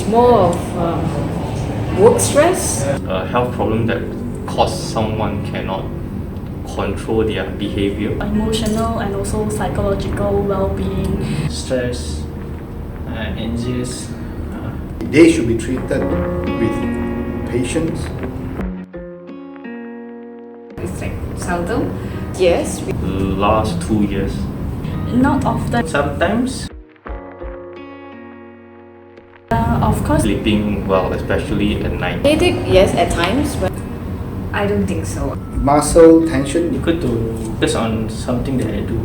It's more of work stress. A health problem that cause someone cannot control their behavior. Emotional and also psychological well-being. Stress, anxious. They should be treated with patience. It's like seldom. Yes. The last 2 years. Not often. Sometimes Of course, Sleeping well, especially at night. Headache, yes, at times, but I don't think so. Muscle tension. you could to focus on something that I do.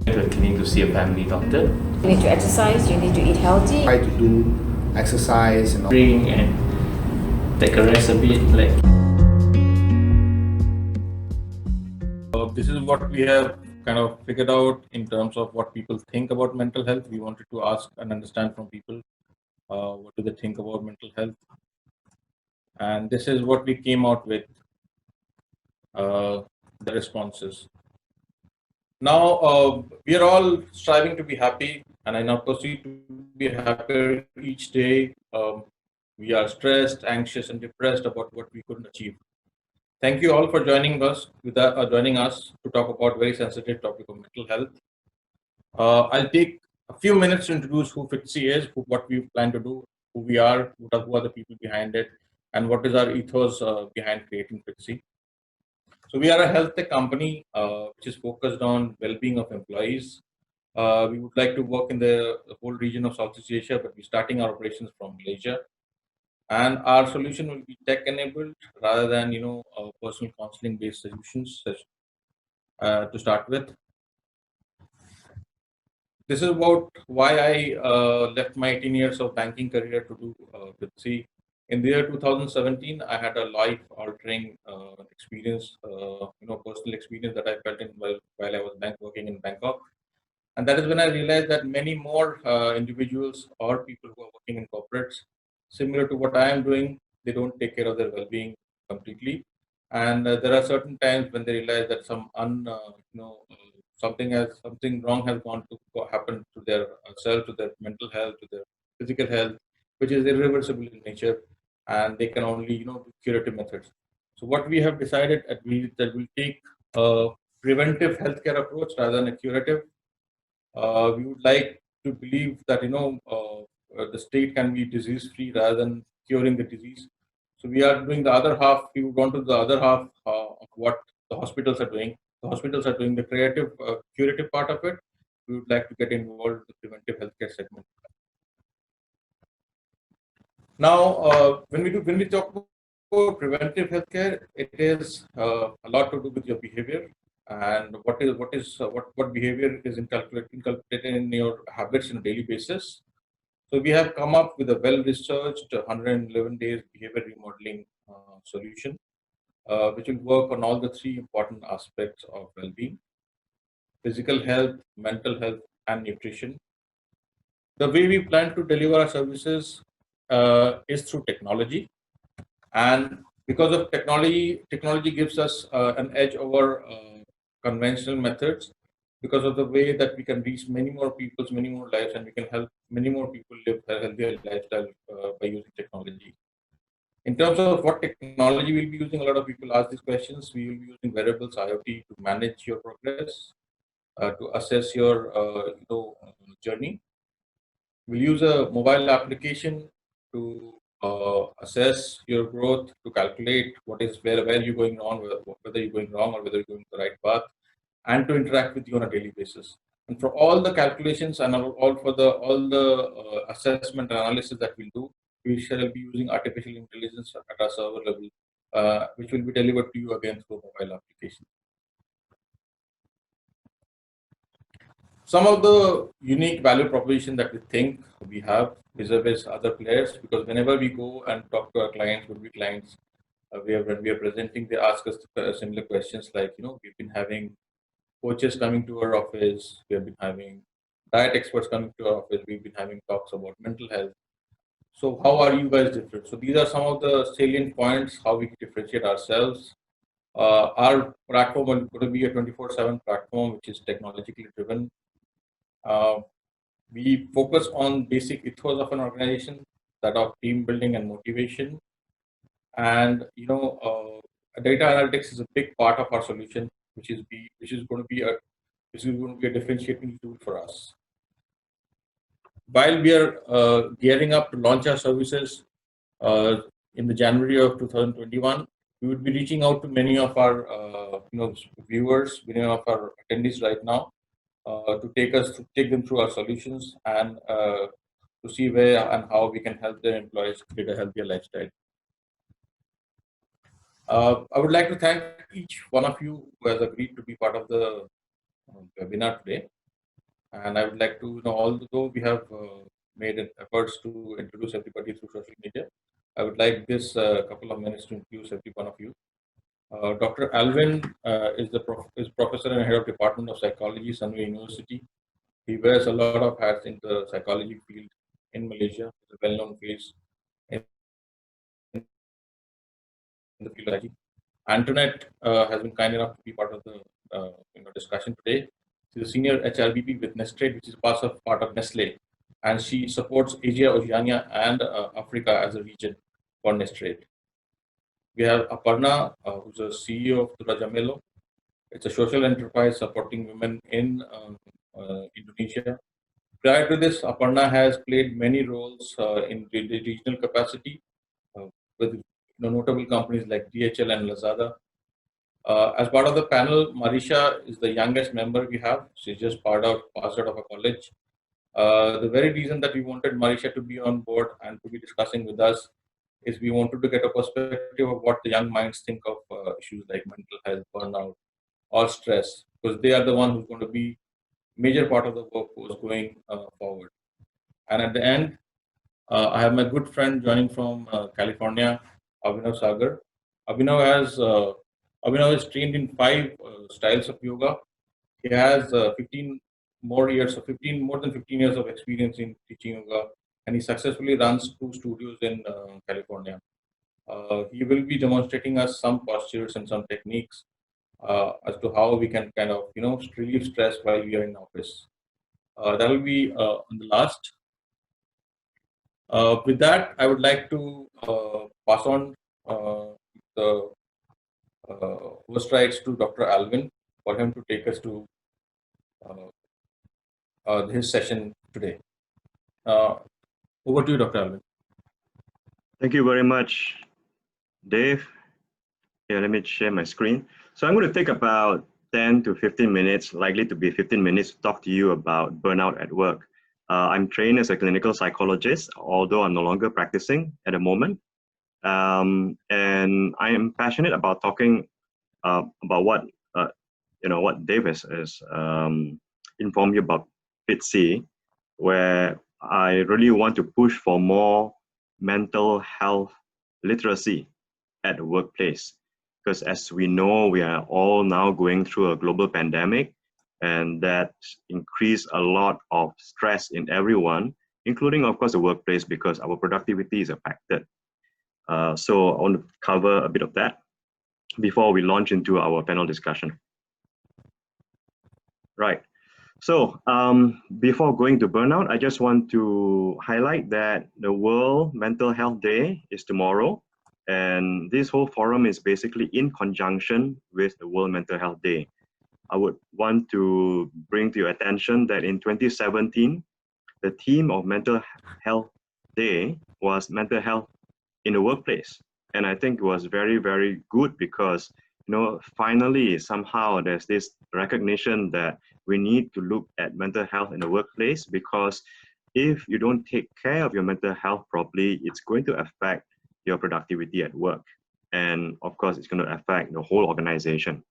If you're clinic to see a family doctor, You need to exercise, you need to eat healthy. Try to do exercise and all. Bring and take a rest a bit, like. This is what we have kind of figured out in terms of what people think about mental health. We wanted to ask and understand from people what do they think about mental health, and this is what we came out with, the responses. Now we are all striving to be happy, and I now proceed to be happier each day. We are stressed, anxious, and depressed about what we couldn't achieve. Thank you all for joining us to talk about very sensitive topic of mental health. I'll take a few minutes to introduce who FITCI is, what we plan to do, who we are, who are the people behind it, and what is our ethos behind creating FITCI. So we are a health tech company which is focused on well-being of employees. We would like to work in the whole region of Southeast Asia, but we're starting our operations from Malaysia. And our solution will be tech-enabled rather than personal counseling-based solutions to start with. This is about why I left my 18 years of banking career to do FITCI. In the year 2017, I had a life-altering experience, personal experience that I felt in while I was working in Bangkok. And that is when I realized that many more individuals or people who are working in corporates, similar to what I am doing, they don't take care of their well-being completely. And there are certain times when they realize that something wrong has happened to their self, to their mental health, to their physical health, which is irreversible in nature, and they can only do curative methods. So what we have decided that we'll take a preventive healthcare approach rather than a curative. We would like to believe that the state can be disease free rather than curing the disease. So we are doing the other half. We would want to do the other half of what the hospitals are doing. The hospitals are doing the curative part of it. We would like to get involved with the preventive healthcare segment. Now, when we talk about preventive healthcare, it is a lot to do with your behavior and what behavior is inculcated in your habits on a daily basis. So we have come up with a well-researched 111 days behavior remodeling solution, which will work on all the three important aspects of well-being: physical health, mental health, and nutrition. The way we plan to deliver our services is through technology, and because of technology gives us an edge over conventional methods, because of the way that we can reach many more people, many more lives, and we can help many more people live a healthier lifestyle by using technology. In terms of what technology we'll be using, a lot of people ask these questions. We will be using wearables, IoT, to manage your progress, to assess your journey. We'll use a mobile application to assess your growth, to calculate where you're going wrong, whether you're going wrong or whether you're going the right path, and to interact with you on a daily basis. And for all the calculations and all the assessment and analysis that we'll do, we shall be using artificial intelligence at our server level, which will be delivered to you again through a mobile application. Some of the unique value proposition that we think we have vis-a-vis other players, because whenever we go and talk to our clients, would-be clients, when we are presenting, they ask us similar questions like, we've been having coaches coming to our office, we have been having diet experts coming to our office, we've been having talks about mental health. So how are you guys different? So these are some of the salient points, how we differentiate ourselves. Our platform is going to be a 24/7 platform, which is technologically driven. We focus on basic ethos of an organization, that of team building and motivation. And data analytics is a big part of our solution, which is going to be a differentiating tool for us. While we are gearing up to launch our services in the January of 2021, we would be reaching out to many of our viewers, many of our attendees right now, to take them through our solutions and to see where and how we can help their employees create a healthier lifestyle. I would like to thank each one of you who has agreed to be part of the webinar today. And I would like to, although we have made efforts to introduce everybody through social media, I would like this couple of minutes to introduce every one of you. Dr. Alvin is professor and head of Department of Psychology, Sunway University. He wears a lot of hats in the psychology field in Malaysia. He's a well-known face in the field of psychology. Antoinette has been kind enough to be part of the discussion today. She's a senior HRBP with Nesttrade, which is part of Nestle, and she supports Asia, Oceania, and Africa as a region for Nesttrade. We have Aparna, who's a CEO of Tura Jamelo. It's a social enterprise supporting women in Indonesia. Prior to this, Aparna has played many roles in the regional capacity with notable companies like DHL and Lazada. As part of the panel, Marisha is the youngest member we have. She's just passed out of a college. The very reason that we wanted Marisha to be on board and to be discussing with us is we wanted to get a perspective of what the young minds think of issues like mental health, burnout, or stress, because they are the one who's going to be major part of the workforce going forward. And at the end, I have my good friend joining from California, Abhinav Sagar. Abhinav is trained in 5 styles of yoga. He has 15 more than 15 years of experience in teaching yoga, and he successfully runs 2 studios in California. He will be demonstrating us some postures and some techniques as to how we can kind of relieve stress while we are in office. That will be on the last. With that, I would like to pass on the host rights to Dr. Alvin for him to take us to his session today. Over to you, Dr. Alvin. Thank you very much, Dave. Here, let me share my screen. So I'm going to take about 10 to 15 minutes, likely to be 15 minutes, to talk to you about burnout at work. I'm trained as a clinical psychologist, although I'm no longer practicing at the moment. And I am passionate about talking about what what Dave has informed you about FITCI, where I really want to push for more mental health literacy at the workplace. Because as we know, we are all now going through a global pandemic, and that increased a lot of stress in everyone, including, of course, the workplace, because our productivity is affected. So I want to cover a bit of that before we launch into our panel discussion. Right. So before going to burnout, I just want to highlight that the World Mental Health Day is tomorrow. And this whole forum is basically in conjunction with the World Mental Health Day. I would want to bring to your attention that in 2017, the theme of Mental Health Day was mental health in the workplace. And I think it was very, very good because, finally, somehow there's this recognition that we need to look at mental health in the workplace, because if you don't take care of your mental health properly, it's going to affect your productivity at work. And of course, it's going to affect the whole organization.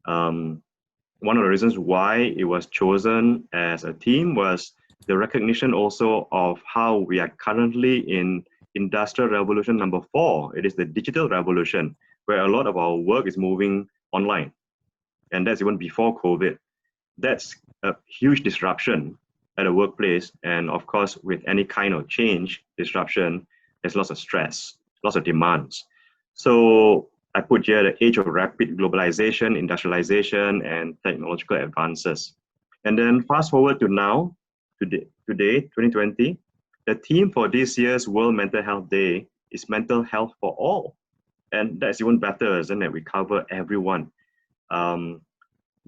One of the reasons why it was chosen as a theme was the recognition also of how we are currently in Industrial Revolution number 4. It is the digital revolution, where a lot of our work is moving online. And that's even before COVID. That's a huge disruption at a workplace. And of course, with any kind of change, disruption, there's lots of stress, lots of demands. So I put here the age of rapid globalization, industrialization, and technological advances. And then fast forward to now, today, 2020, the theme for this year's World Mental Health Day is mental health for all. And that's even better, isn't it? We cover everyone.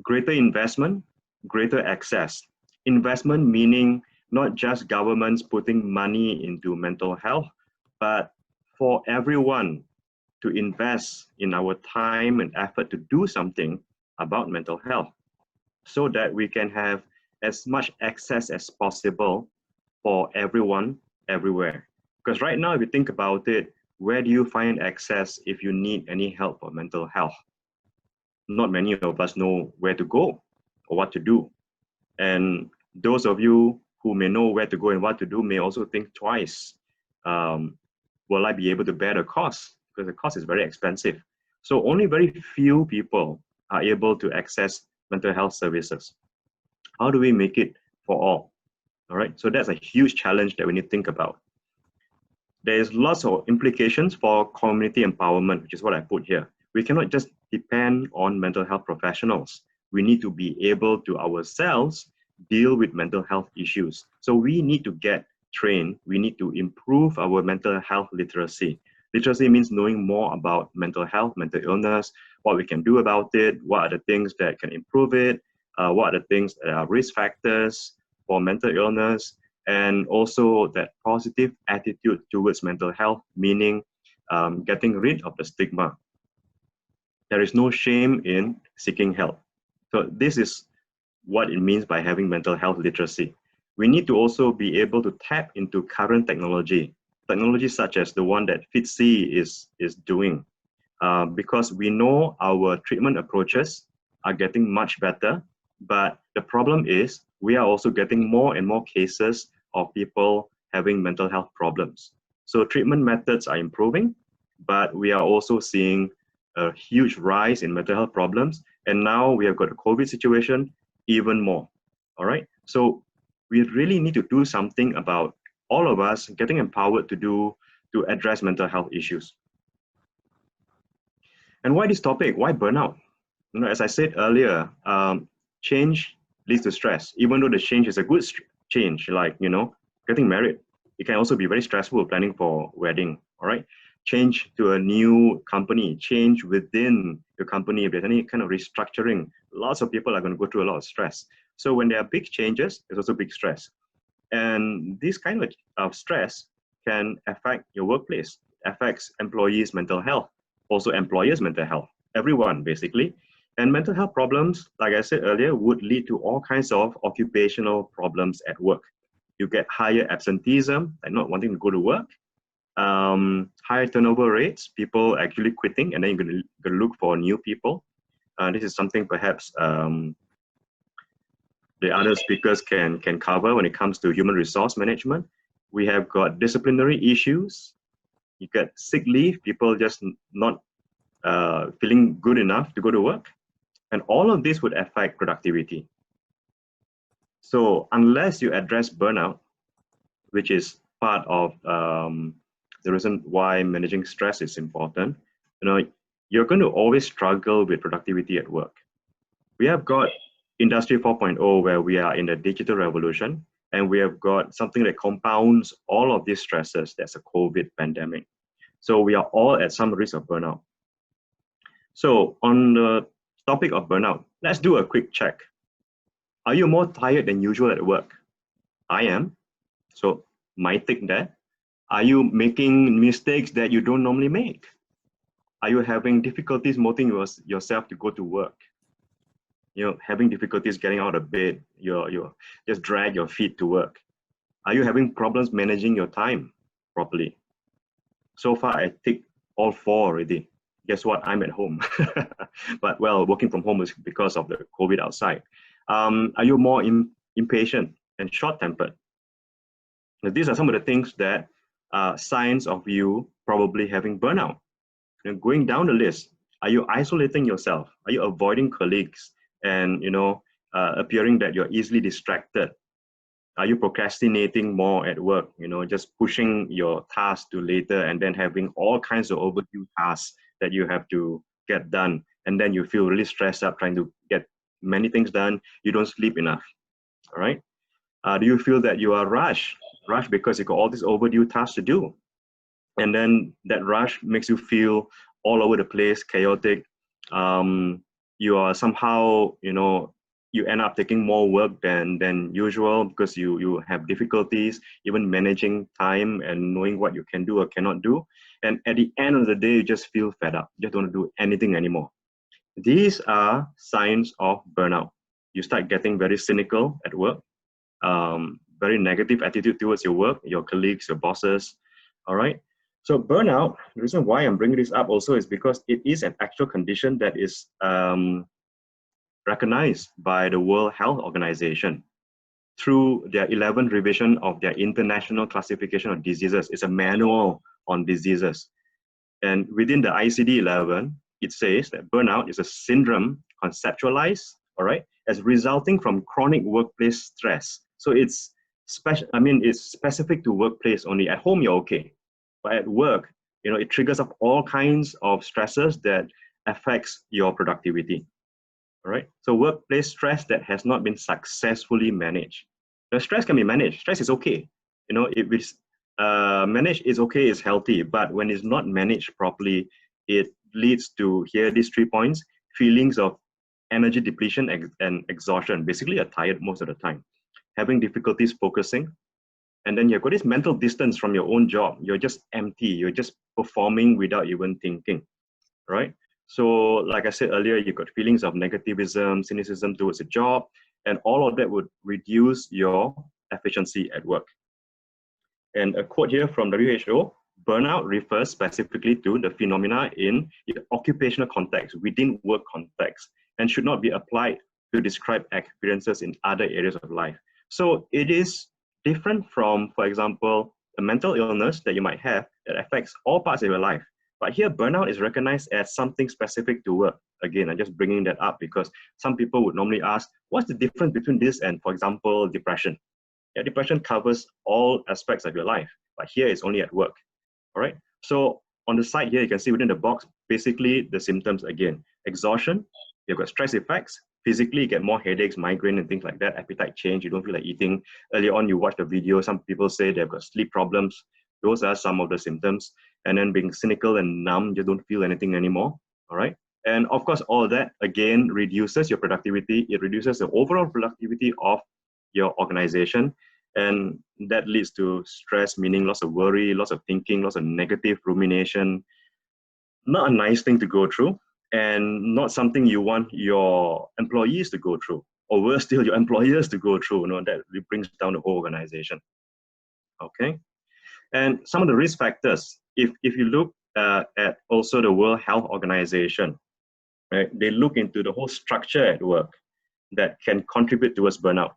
Greater investment, greater access. Investment meaning not just governments putting money into mental health, but for everyone to invest in our time and effort to do something about mental health so that we can have as much access as possible for everyone, everywhere. Because right now, if you think about it, where do you find access if you need any help for mental health? Not many of us know where to go or what to do. And those of you who may know where to go and what to do may also think twice. Will I be able to bear the cost? Because the cost is very expensive. So only very few people are able to access mental health services. How do we make it for all? All right, so that's a huge challenge that we need to think about. There's lots of implications for community empowerment, which is what I put here. We cannot just depend on mental health professionals. We need to be able to ourselves deal with mental health issues. So we need to get trained. We need to improve our mental health literacy. Literacy means knowing more about mental health, mental illness, what we can do about it, what are the things that can improve it, what are the things that are risk factors for mental illness, and also that positive attitude towards mental health, meaning getting rid of the stigma. There is no shame in seeking help. So this is what it means by having mental health literacy. We need to also be able to tap into current technology such as the one that FITCI is doing, because we know our treatment approaches are getting much better, but the problem is we are also getting more and more cases of people having mental health problems. So treatment methods are improving, but we are also seeing a huge rise in mental health problems. And now we have got a COVID situation, even more. All right. So we really need to do something about all of us getting empowered to address mental health issues. And why this topic? Why burnout? You know, as I said earlier, change leads to stress. Even though the change is a good change, like, you know, getting married, it can also be very stressful planning for wedding. All right. Change to a new company, change within your company, if there's any kind of restructuring, lots of people are going to go through a lot of stress. So when there are big changes, there's also big stress. And this kind of stress can affect your workplace, affects employees' mental health, also employers' mental health, everyone basically. And mental health problems, like I said earlier, would lead to all kinds of occupational problems at work. You get higher absenteeism, like not wanting to go to work, higher turnover rates, people actually quitting, and then you're going to look for new people. This is something perhaps the other speakers can cover when it comes to human resource management. We have got disciplinary issues. You get sick leave, people just not feeling good enough to go to work. And all of this would affect productivity. So unless you address burnout, which is part of the reason why managing stress is important, you know, you're going to always struggle with productivity at work. We have got Industry 4.0, where we are in the digital revolution, and we have got something that compounds all of these stresses. That's a COVID pandemic. So we are all at some risk of burnout. So on the topic of burnout, let's do a quick check. Are you more tired than usual at work? I am. So my take that. Are you making mistakes that you don't normally make? Are you having difficulties motivating yourself to go to work? You know, having difficulties getting out of bed, you just drag your feet to work. Are you having problems managing your time properly? So far, I ticked all 4 already. Guess what? I'm at home. But well, working from home is because of the COVID outside. Are you more impatient and short-tempered? These are some of the things that are signs of you probably having burnout. You know, going down the list, are you isolating yourself? Are you avoiding colleagues and, you know, appearing that you're easily distracted? Are you procrastinating more at work? You know, just pushing your task to later and then having all kinds of overdue tasks that you have to get done. And then you feel really stressed out trying to get many things done. You don't sleep enough, all right? Do you feel that you are rushed because you got all these overdue tasks to do? And then that rush makes you feel all over the place, chaotic. You are somehow, you end up taking more work than usual because you have difficulties even managing time and knowing what you can do or cannot do. And at the end of the day, you just feel fed up. You just don't want to do anything anymore. These are signs of burnout. You start getting very cynical at work, very negative attitude towards your work, your colleagues, your bosses, all right? So burnout, the reason why I'm bringing this up also is because it is an actual condition that is recognized by the World Health Organization through their 11th revision of their International Classification of Diseases. It's a manual on diseases. And within the ICD-11, it says that burnout is a syndrome conceptualized, all right, as resulting from chronic workplace stress. So it's specific to workplace only. At home, you're okay. But at work, it triggers up all kinds of stressors that affects your productivity. All right. So workplace stress that has not been successfully managed. The stress can be managed. Stress is okay. If it's managed, is okay, is healthy. But when it's not managed properly, it leads to these 3 points: feelings of energy depletion and exhaustion. Basically, you're tired most of the time, having difficulties focusing. And then you've got this mental distance from your own job. You're just empty. You're just performing without even thinking, right? So like I said earlier, you've got feelings of negativism, cynicism towards the job, and all of that would reduce your efficiency at work. And a quote here from WHO, burnout refers specifically to the phenomena in occupational context, within work context, and should not be applied to describe experiences in other areas of life. So it is different from, for example, a mental illness that you might have that affects all parts of your life. But here, burnout is recognized as something specific to work. Again, I'm just bringing that up because some people would normally ask, what's the difference between this and, for example, depression? Yeah, depression covers all aspects of your life, but here it's only at work. All right. So on the side here, you can see within the box, basically the symptoms again: exhaustion, you've got stress effects. Physically, you get more headaches, migraine, and things like that. Appetite change, you don't feel like eating. Earlier on, you watch the video, some people say they've got sleep problems. Those are some of the symptoms. And then being cynical and numb, you don't feel anything anymore. All right. And of course, all that again reduces your productivity. It reduces the overall productivity of your organization. And that leads to stress, meaning lots of worry, lots of thinking, lots of negative rumination. Not a nice thing to go through, and not something you want your employees to go through, or worse still, your employers to go through. That really brings down the whole organization. Okay. And some of the risk factors, if you look at also the World Health Organization, right, they look into the whole structure at work that can contribute towards burnout.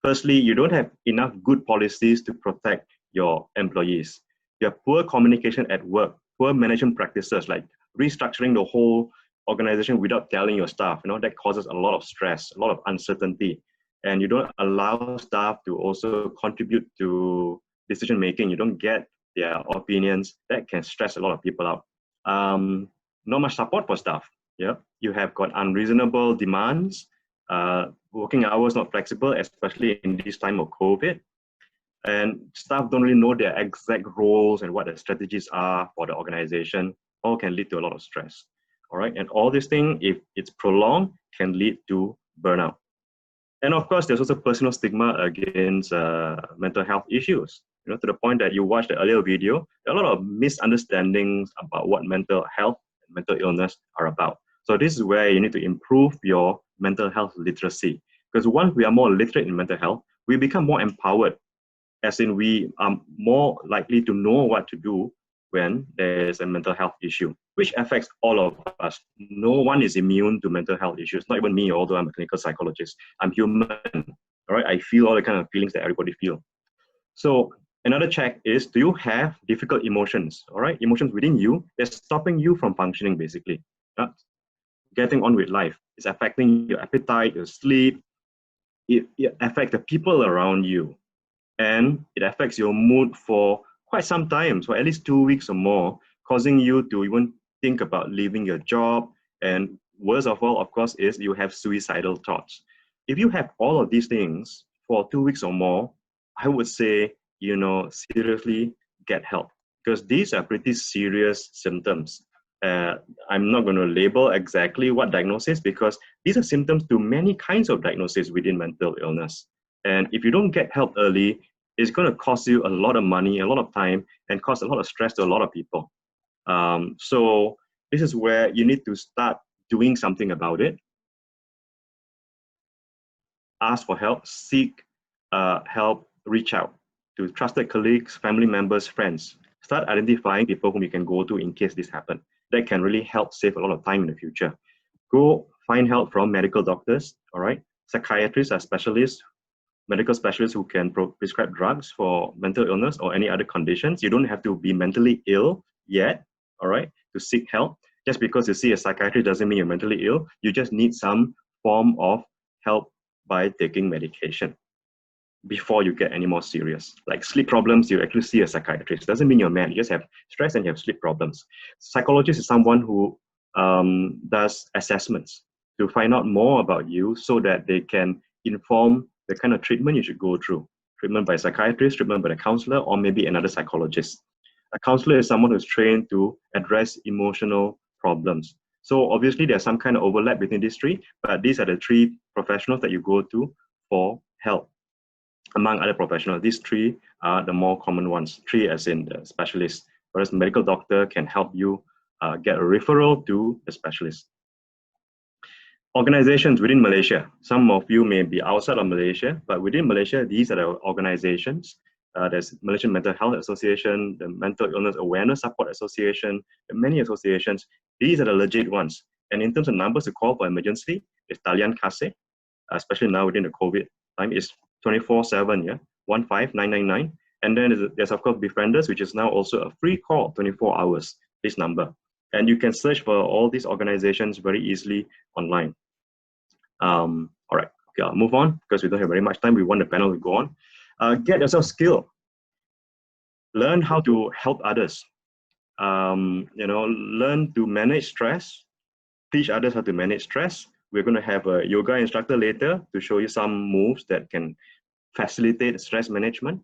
Firstly, you don't have enough good policies to protect your employees. You have poor communication at work, poor management practices, like restructuring the whole organization without telling your staff. That causes a lot of stress, a lot of uncertainty. And you don't allow staff to also contribute to decision making. You don't get their opinions. That can stress a lot of people out. Not much support for staff. Yeah, you have got unreasonable demands. Working hours not flexible, especially in this time of COVID. And staff don't really know their exact roles and what the strategies are for the organization. All can lead to a lot of stress. All right, and all this thing, if it's prolonged, can lead to burnout. And of course, there's also personal stigma against mental health issues. To the point that you watched the earlier video, there are a lot of misunderstandings about what mental health and mental illness are about. So this is where you need to improve your mental health literacy. Because once we are more literate in mental health, we become more empowered, as in we are more likely to know what to do when there is a mental health issue, which affects all of us. No one is immune to mental health issues, not even me, although I'm a clinical psychologist. I'm human, all right? I feel all the kind of feelings that everybody feels. So another check is, do you have difficult emotions, all right? Emotions within you that's stopping you from functioning, basically. Getting on with life. It's affecting your appetite, your sleep. It affects the people around you. And it affects your mood for quite some time, so at least 2 weeks or more, causing you to even think about leaving your job. And worst of all, of course, is you have suicidal thoughts. If you have all of these things, for 2 weeks or more, I would say, seriously get help, because these are pretty serious symptoms. I'm not going to label exactly what diagnosis, because these are symptoms to many kinds of diagnoses within mental illness. And if you don't get help early, it's going to cost you a lot of money, a lot of time, and cause a lot of stress to a lot of people. So this is where you need to start doing something about it. Ask for help, seek help, reach out to trusted colleagues, family members, friends. Start identifying people whom you can go to in case this happens. That can really help save a lot of time in the future. Go find help from medical doctors, all right? Psychiatrists are specialists, medical specialists who can prescribe drugs for mental illness or any other conditions. You don't have to be mentally ill yet, all right, to seek help. Just because you see a psychiatrist doesn't mean you're mentally ill. You just need some form of help by taking medication before you get any more serious. Like sleep problems, you actually see a psychiatrist. Doesn't mean you're mad, you just have stress and you have sleep problems. Psychologist is someone who does assessments to find out more about you so that they can inform the kind of treatment you should go through. Treatment by a psychiatrist, treatment by a counselor, or maybe another psychologist. A counselor is someone who's trained to address emotional problems. So obviously there's some kind of overlap between these three, but these are the three professionals that you go to for help. Among other professionals, these three are the more common ones, three as in the specialist, whereas medical doctor can help you get a referral to a specialist. Organizations within Malaysia, some of you may be outside of Malaysia, but within Malaysia, these are the organizations. There's Malaysian Mental Health Association, the Mental Illness Awareness Support Association, many associations. These are the legit ones. And in terms of numbers to call for emergency, it's Talian Kasih, especially now within the COVID time, is 24/7, yeah, 15999. And then there's of course Befrienders, which is now also a free call, 24 hours, this number. And you can search for all these organizations very easily online. All right, okay, I'll move on because we don't have very much time. We want the panel to go on. Get yourself skilled. Learn how to help others. Learn to manage stress. Teach others how to manage stress. We're going to have a yoga instructor later to show you some moves that can facilitate stress management,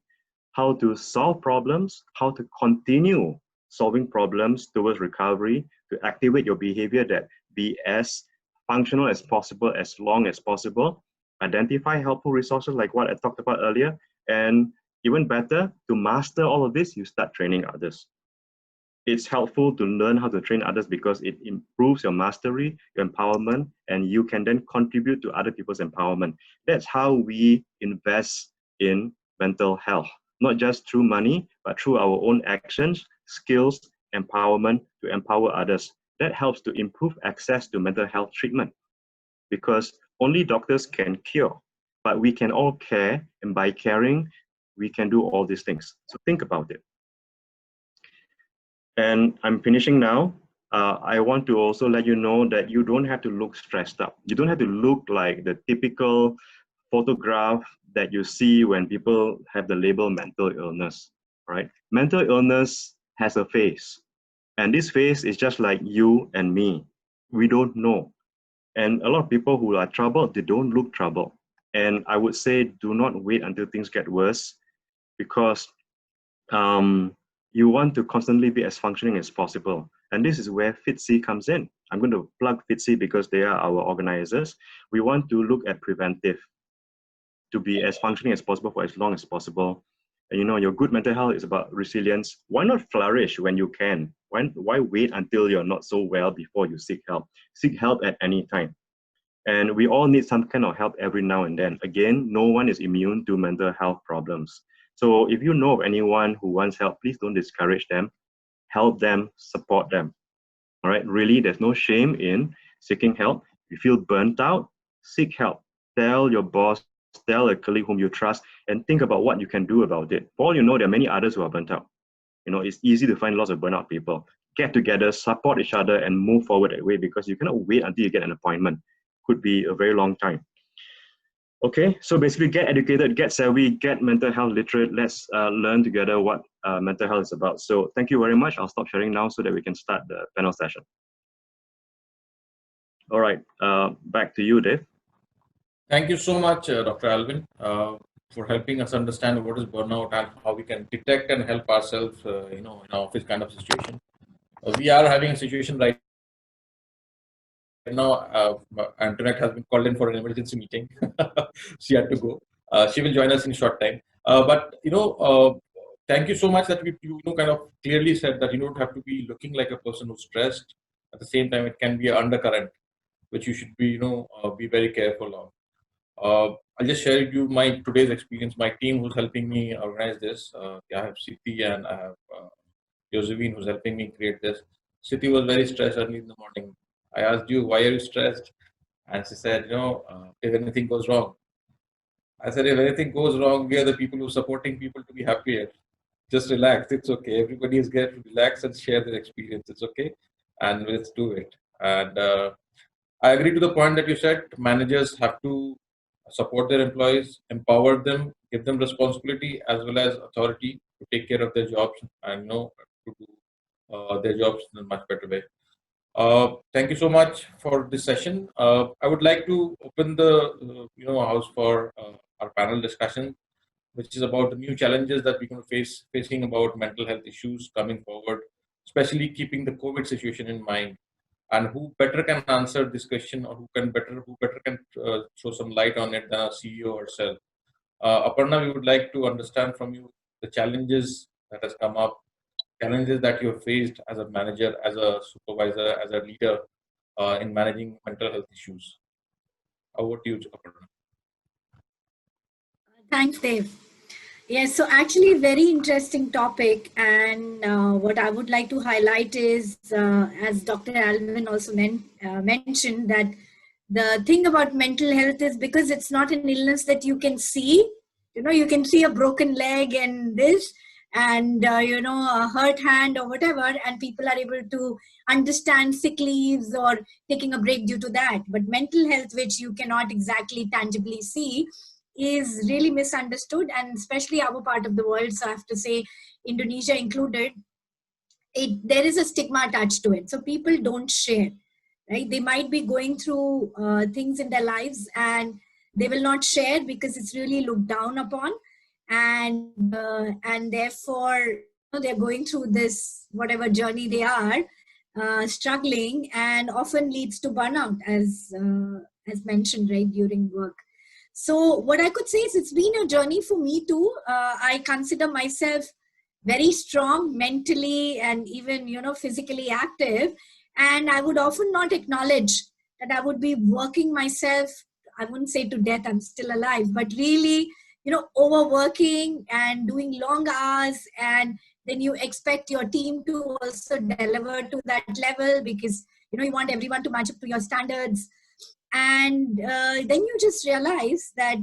how to solve problems, how to continue solving problems towards recovery, to activate your behavior that be as functional as possible, as long as possible, identify helpful resources like what I talked about earlier, and even better, to master all of this, you start training others. It's helpful to learn how to train others because it improves your mastery, your empowerment, and you can then contribute to other people's empowerment. That's how we invest in mental health, not just through money, but through our own actions, skills, empowerment to empower others. That helps to improve access to mental health treatment because only doctors can cure, but we can all care, and by caring, we can do all these things. So think about it. And I'm finishing now. I want to also let you know that you don't have to look stressed out. You don't have to look like the typical photograph that you see when people have the label mental illness, right? Mental illness has a face. And this face is just like you and me. We don't know. And a lot of people who are troubled, they don't look troubled. And I would say do not wait until things get worse because you want to constantly be as functioning as possible. And this is where FITCI comes in. I'm going to plug FITCI because they are our organizers. We want to look at preventive, to be as functioning as possible for as long as possible. And your good mental health is about resilience. Why not flourish when you can? Why wait until you're not so well before you seek help? Seek help at any time. And we all need some kind of help every now and then. Again, no one is immune to mental health problems. So if you know of anyone who wants help, please don't discourage them. Help them, support them. All right, really, there's no shame in seeking help. If you feel burnt out, seek help. Tell your boss, tell a colleague whom you trust, and think about what you can do about it. For all you know, there are many others who are burnt out. It's easy to find lots of burnout people. Get together, support each other, and move forward that way because you cannot wait until you get an appointment. Could be a very long time. Okay, so basically get educated, get savvy, get mental health literate. Let's learn together what mental health is about. So thank you very much. I'll stop sharing now so that we can start the panel session. All right, back to you, Dave. Thank you so much, Dr. Alvin. for helping us understand what is burnout and how we can detect and help ourselves, in an office kind of situation. We are having a situation right now. Antoinette has been called in for an emergency meeting. She had to go. She will join us in a short time. But thank you so much that you kind of clearly said that you don't have to be looking like a person who's stressed. At the same time, it can be an undercurrent, which you should be be very careful of. I'll just share with you my today's experience. My team who's helping me organize this. I have Siti and I have Josephine who's helping me create this. Siti was very stressed early in the morning. I asked you, why are you stressed? And she said, if anything goes wrong. I said, if anything goes wrong, we are the people who are supporting people to be happier. Just relax. It's okay. Everybody is here to relax and share their experience. It's okay. And let's do it. And I agree to the point that you said managers have to support their employees, empower them, give them responsibility as well as authority to take care of their jobs and to do their jobs in a much better way. Thank you so much for this session. I would like to open the house for our panel discussion, which is about the new challenges that we're going to facing about mental health issues coming forward, especially keeping the COVID situation in mind. And who better can answer this question, or who better can throw some light on it than our CEO herself? Aparna, we would like to understand from you the challenges that has come up, challenges that you have faced as a manager, as a supervisor, as a leader in managing mental health issues. Over to you, Aparna. Thanks, Dave. Yes, so actually very interesting topic, and what I would like to highlight is, as Dr. Alvin also mentioned, that the thing about mental health is because it's not an illness that you can see. You can see a broken leg and this, and a hurt hand or whatever, and people are able to understand sick leaves or taking a break due to that. But mental health, which you cannot exactly tangibly see, is really misunderstood, and especially our part of the world, so I have to say Indonesia included, there is a stigma attached to it. So people don't share, right? They might be going through things in their lives and they will not share because it's really looked down upon, and therefore they're going through this whatever journey they are struggling, and often leads to burnout, as mentioned, right, during work. So what I could say is it's been a journey for me too. I consider myself very strong mentally and even, physically active. And I would often not acknowledge that I would be working myself, I wouldn't say to death, I'm still alive, but really, overworking and doing long hours. And then you expect your team to also deliver to that level because, you want everyone to match up to your standards. And then you just realize that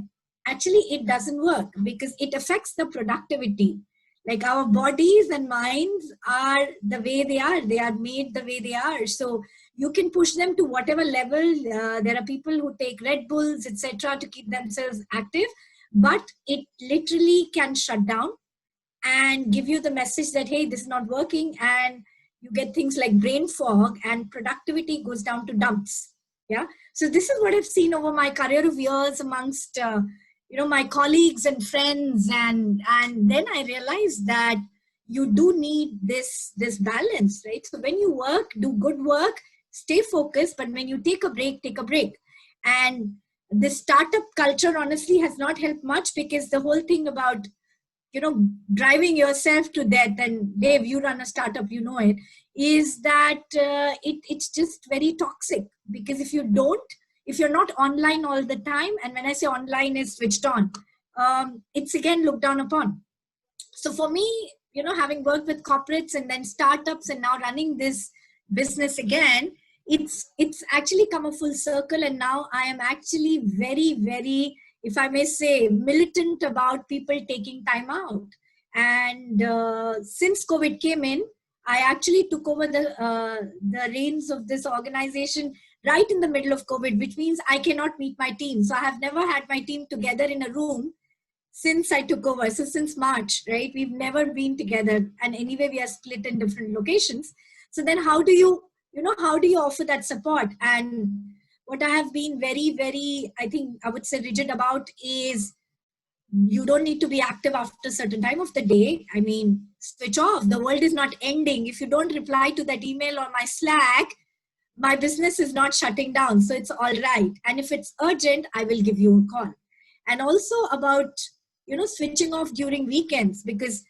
actually it doesn't work because it affects the productivity. Like our bodies and minds are the way they are made the way they are. So you can push them to whatever level. There are people who take Red Bulls, etc., to keep themselves active, but it literally can shut down and give you the message that, hey, this is not working, and you get things like brain fog and productivity goes down to dumps. Yeah. So this is what I've seen over my career of years amongst, my colleagues and friends. And then I realized that you do need this balance, right? So when you work, do good work, stay focused. But when you take a break, take a break. And the startup culture honestly has not helped much because the whole thing about, driving yourself to death, and Dave, you run a startup, it, is that it's just very toxic. Because if you're not online all the time, and when I say online is switched on, it's again looked down upon. So for me, having worked with corporates and then startups and now running this business again, it's actually come a full circle. And now I am actually very, very, if I may say, militant about people taking time out. And since COVID came in, I actually took over the reins of this organization right in the middle of COVID, which means I cannot meet my team. So I have never had my team together in a room since I took over. So since March, right? We've never been together. And anyway, we are split in different locations. So then how do you offer that support? And what I have been very, very, I think I would say rigid about is You don't need to be active after a certain time of the day. I mean, switch off. The world is not ending. If you don't reply to that email or my Slack, my business is not shutting down. So it's all right. And if it's urgent, I will give you a call. And also about, switching off during weekends, because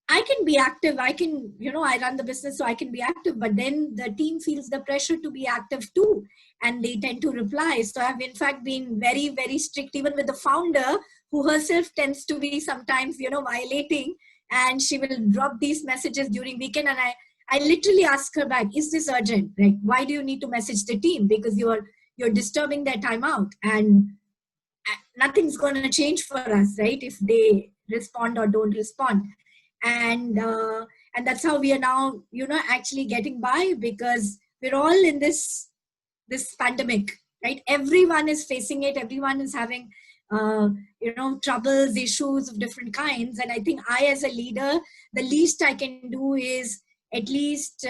I can be active. I can, I run the business so I can be active, but then the team feels the pressure to be active too. And they tend to reply. So I've in fact been very, very strict, even with the founder, who herself tends to be sometimes, violating, and she will drop these messages during weekend. And I literally ask her back, is this urgent? Like, why do you need to message the team? Because you're disturbing their time out, and nothing's going to change for us, right? If they respond or don't respond. And that's how we are now, actually getting by, because we're all in this pandemic, right? Everyone is facing it. Everyone is having, troubles, issues of different kinds. And I think I, as a leader, the least I can do is at least,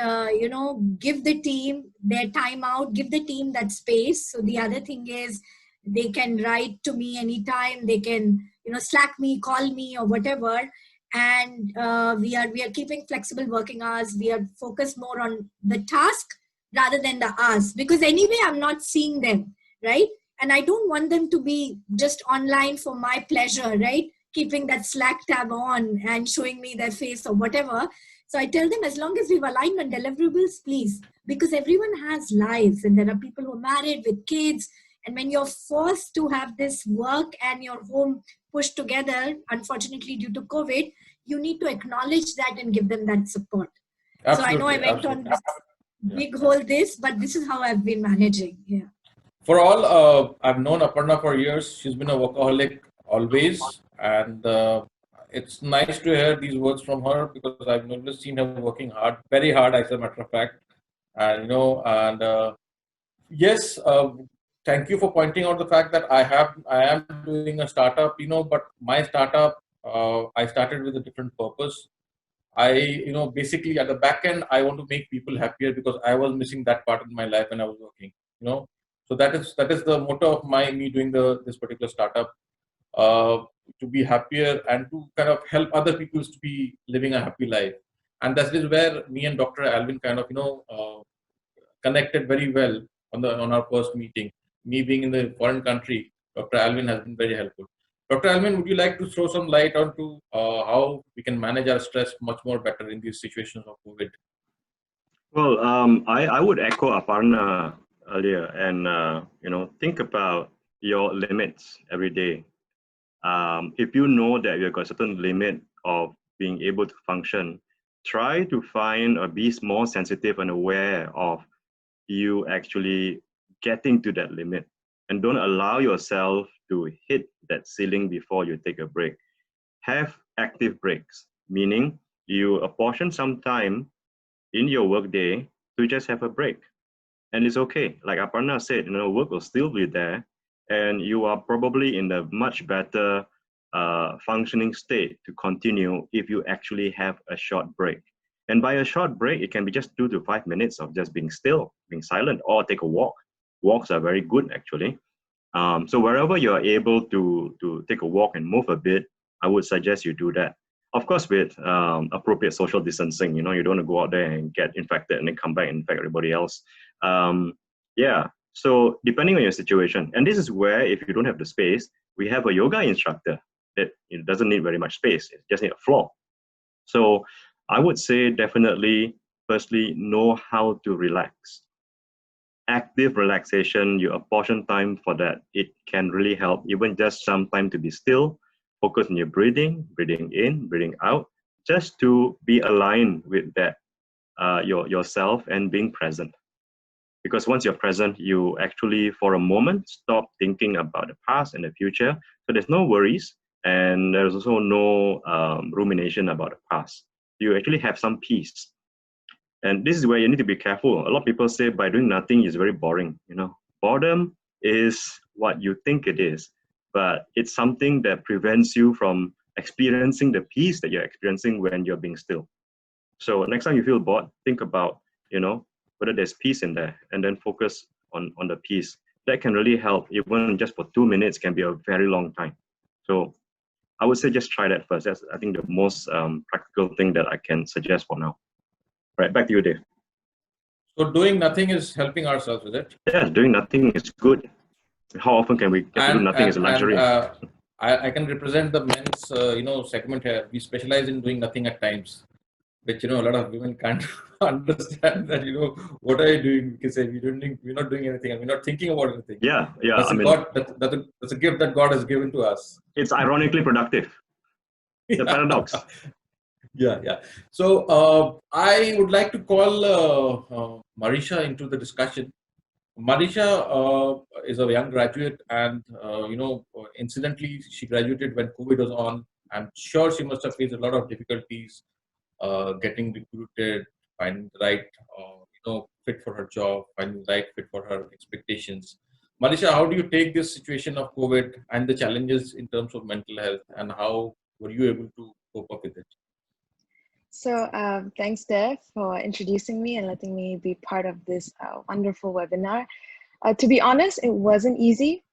give the team their time out, give the team that space. So the other thing is, they can write to me anytime. They can, Slack me, call me, or whatever. And we are keeping flexible working hours. We are focused more on the task rather than the hours, because anyway, I'm not seeing them, right? And I don't want them to be just online for my pleasure, right? Keeping that Slack tab on and showing me their face or whatever. So I tell them, as long as we've aligned on deliverables, please, because everyone has lives, and there are people who are married with kids. And when you're forced to have this work and your home pushed together, unfortunately due to COVID, you need to acknowledge that and give them that support. Absolutely, so I know I went on this big whole this, but this is how I've been managing. Yeah. For all, I've known Aparna for years. She's been a workaholic always, and it's nice to hear these words from her, because I've never seen her working hard, very hard, as a matter of fact. And yes, thank you for pointing out the fact that I am doing a startup, but my startup, I started with a different purpose. I, basically at the back end, I want to make people happier, because I was missing that part in my life when I was working, So that is the motto of me doing this particular startup, to be happier and to kind of help other people to be living a happy life. And that is where me and Dr. Alvin kind of, connected very well on our first meeting. Me being in the foreign country, Dr. Alvin has been very helpful. Dr. Alvin, would you like to throw some light onto how we can manage our stress much more better in these situations of COVID? Well, I would echo Aparna earlier, and think about your limits every day. If you know that you've got a certain limit of being able to function, try to find or be more sensitive and aware of you actually getting to that limit, and don't allow yourself to hit that ceiling before you take a break. Have active breaks, meaning you apportion some time in your workday to just have a break. And it's okay. Like Aparna said, work will still be there, and you are probably in a much better functioning state to continue if you actually have a short break. And by a short break, it can be just 2 to 5 minutes of just being still, being silent, or take a walk. Walks are very good, actually. So wherever you're able to take a walk and move a bit, I would suggest you do that. Of course, with appropriate social distancing, you don't want to go out there and get infected and then come back and infect everybody else. So depending on your situation, and this is where, if you don't have the space, we have a yoga instructor that it doesn't need very much space. It just needs a floor. So I would say definitely, firstly, know how to relax. Active relaxation, you apportion time for that. It can really help, even just some time to be still, focus on your breathing in, breathing out, just to be aligned with that, yourself, and being present. Because once you're present, you actually, for a moment, stop thinking about the past and the future. So there's no worries, and there's also no rumination about the past. You actually have some peace. And this is where you need to be careful. A lot of people say by doing nothing is very boring. Boredom is what you think it is, but it's something that prevents you from experiencing the peace that you're experiencing when you're being still. So next time you feel bored, think about, whether there's peace in there, and then focus on the peace. That can really help. Even just for 2 minutes can be a very long time. So I would say just try that first. That's, I think, the most practical thing that I can suggest for now. Right, back to you, Dave. So doing nothing is helping ourselves with it. Yeah, doing nothing is good. How often can we get to do nothing as a luxury? I can represent the men's segment here. We specialize in doing nothing at times, which a lot of women can't understand that what are you doing? We can say we're not doing anything and we're not thinking about anything. Yeah. That's a gift that God has given to us. It's ironically productive. It's a paradox. Yeah. So I would like to call Marisha into the discussion. Marisha is a young graduate, and incidentally, she graduated when COVID was on. I'm sure she must have faced a lot of difficulties getting recruited, finding the right fit for her job, finding the right fit for her expectations. Marisha, how do you take this situation of COVID and the challenges in terms of mental health, and how were you able to cope up with it? So thanks, Dev, for introducing me and letting me be part of this wonderful webinar. To be honest, it wasn't easy.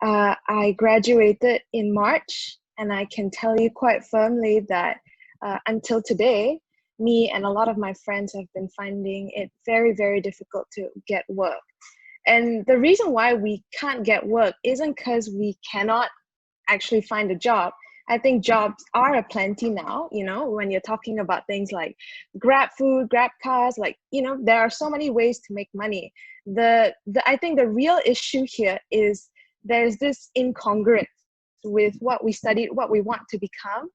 I graduated in March, and I can tell you quite firmly that until today, me and a lot of my friends have been finding it very, very difficult to get work. And the reason why we can't get work isn't because we cannot actually find a job. I think jobs are aplenty now, when you're talking about things like Grab food, Grab cars, there are so many ways to make money. I think the real issue here is there's this incongruence with what we studied, what we want to become,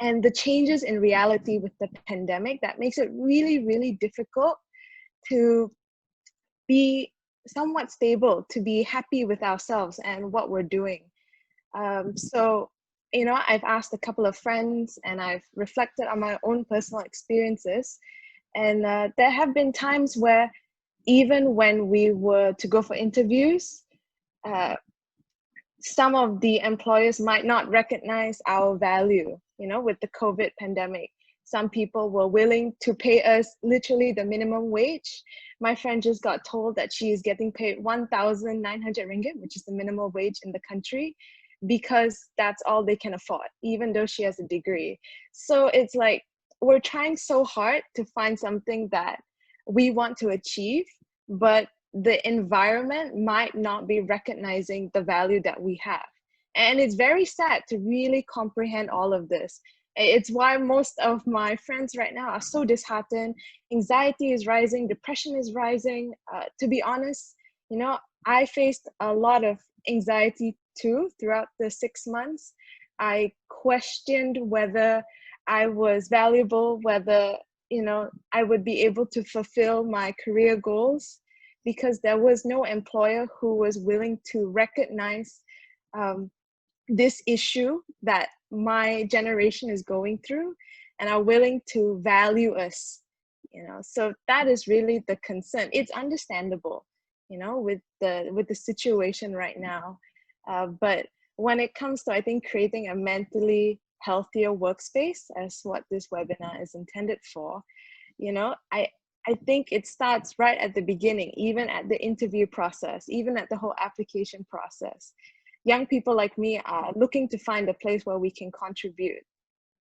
and the changes in reality with the pandemic that makes it really, really difficult to be somewhat stable, to be happy with ourselves and what we're doing. So I've asked a couple of friends and I've reflected on my own personal experiences. And there have been times where even when we were to go for interviews, some of the employers might not recognize our value, with the COVID pandemic. Some people were willing to pay us literally the minimum wage. My friend just got told that she is getting paid 1,900 ringgit, which is the minimum wage in the country, because that's all they can afford, even though she has a degree. So it's like, we're trying so hard to find something that we want to achieve, but the environment might not be recognizing the value that we have. And it's very sad to really comprehend all of this. It's why most of my friends right now are so disheartened. Anxiety is rising, depression is rising. To be honest, I faced a lot of anxiety too throughout the 6 months. I questioned whether I was valuable, whether I would be able to fulfill my career goals, because there was no employer who was willing to recognize this issue that my generation is going through and are willing to value us. So that is really the concern. It's understandable, with the situation right now. But when it comes to, I think, creating a mentally healthier workspace, as what this webinar is intended for, I think it starts right at the beginning, even at the interview process, even at the whole application process. Young people like me are looking to find a place where we can contribute,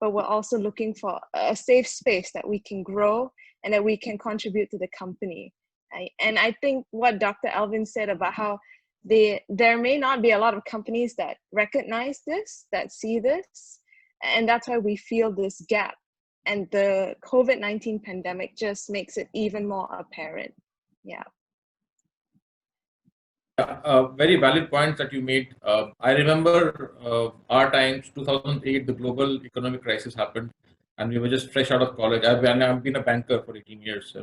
but we're also looking for a safe space that we can grow and that we can contribute to the company. And I think what Dr. Alvin said about how there may not be a lot of companies that recognize this, that see this, and that's why we feel this gap. And the COVID-19 pandemic just makes it even more apparent. Yeah. Very valid points that you made. I remember our times, 2008, the global economic crisis happened, and we were just fresh out of college. I've been a banker for 18 years,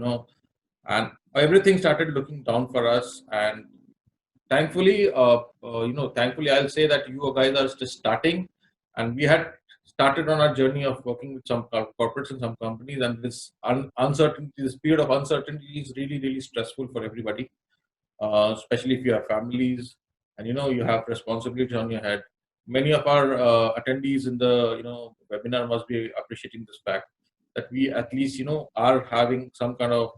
and everything started looking down for us. And thankfully, thankfully, I'll say that you guys are just starting, and we had started on our journey of working with some corporates and some companies, and this uncertainty, this period of uncertainty is really, really stressful for everybody, especially if you have families and you have responsibilities on your head. Many of our attendees in the webinar must be appreciating this fact that we at least are having some kind of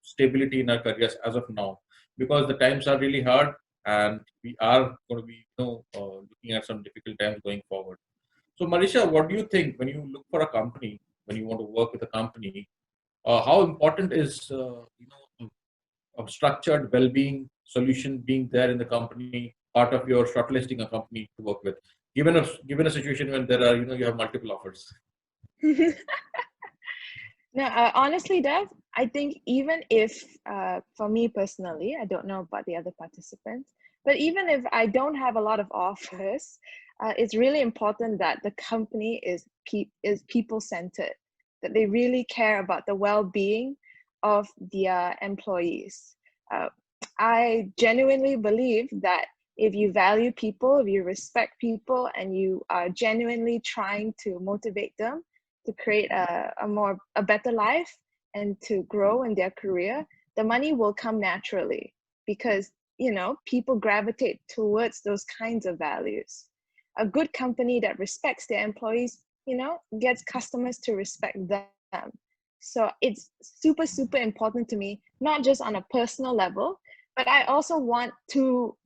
stability in our careers as of now, because the times are really hard. and we are going to be looking at some difficult times going forward. So Marisha, what do you think when you look for a company, when you want to work with a company, how important is a structured well-being solution being there in the company, part of your shortlisting a company to work with, given a situation when there are you have multiple offers? No, honestly, Dev, I think even if, for me personally, I don't know about the other participants, but even if I don't have a lot of offers, it's really important that the company is people-centered, that they really care about the well-being of their employees. I genuinely believe that if you value people, if you respect people, and you are genuinely trying to motivate them to create a better life and to grow in their career, the money will come naturally, because people gravitate towards those kinds of values. A good company that respects their employees, gets customers to respect them. So it's super, super important to me, not just on a personal level, but I also want to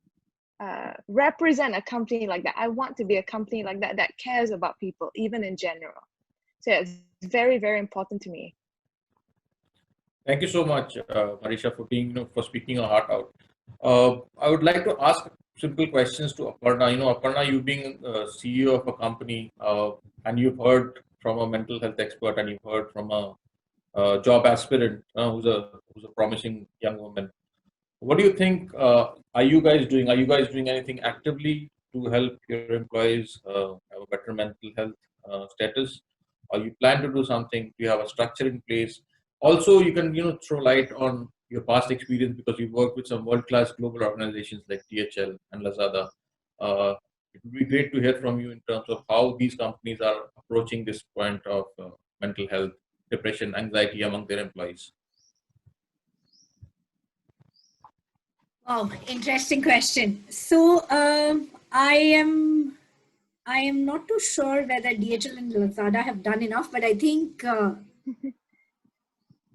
represent a company like that. I want to be a company like that that cares about people, even in general. So it's very, very important to me. Thank you so much, Marisha, for being, for speaking your heart out. I would like to ask simple questions to Aparna. Aparna, you being CEO of a company, and you've heard from a mental health expert, and you've heard from a job aspirant who's a promising young woman. What do you think? Are you guys doing anything actively to help your employees have a better mental health status? Or you plan to do something? Do you have a structure in place? Also, you can throw light on your past experience, because you work with some world-class global organizations like DHL and Lazada. It would be great to hear from you in terms of how these companies are approaching this point of mental health, depression, anxiety among their employees. Oh, interesting question. So I am not too sure whether DHL and Lazada have done enough, but I think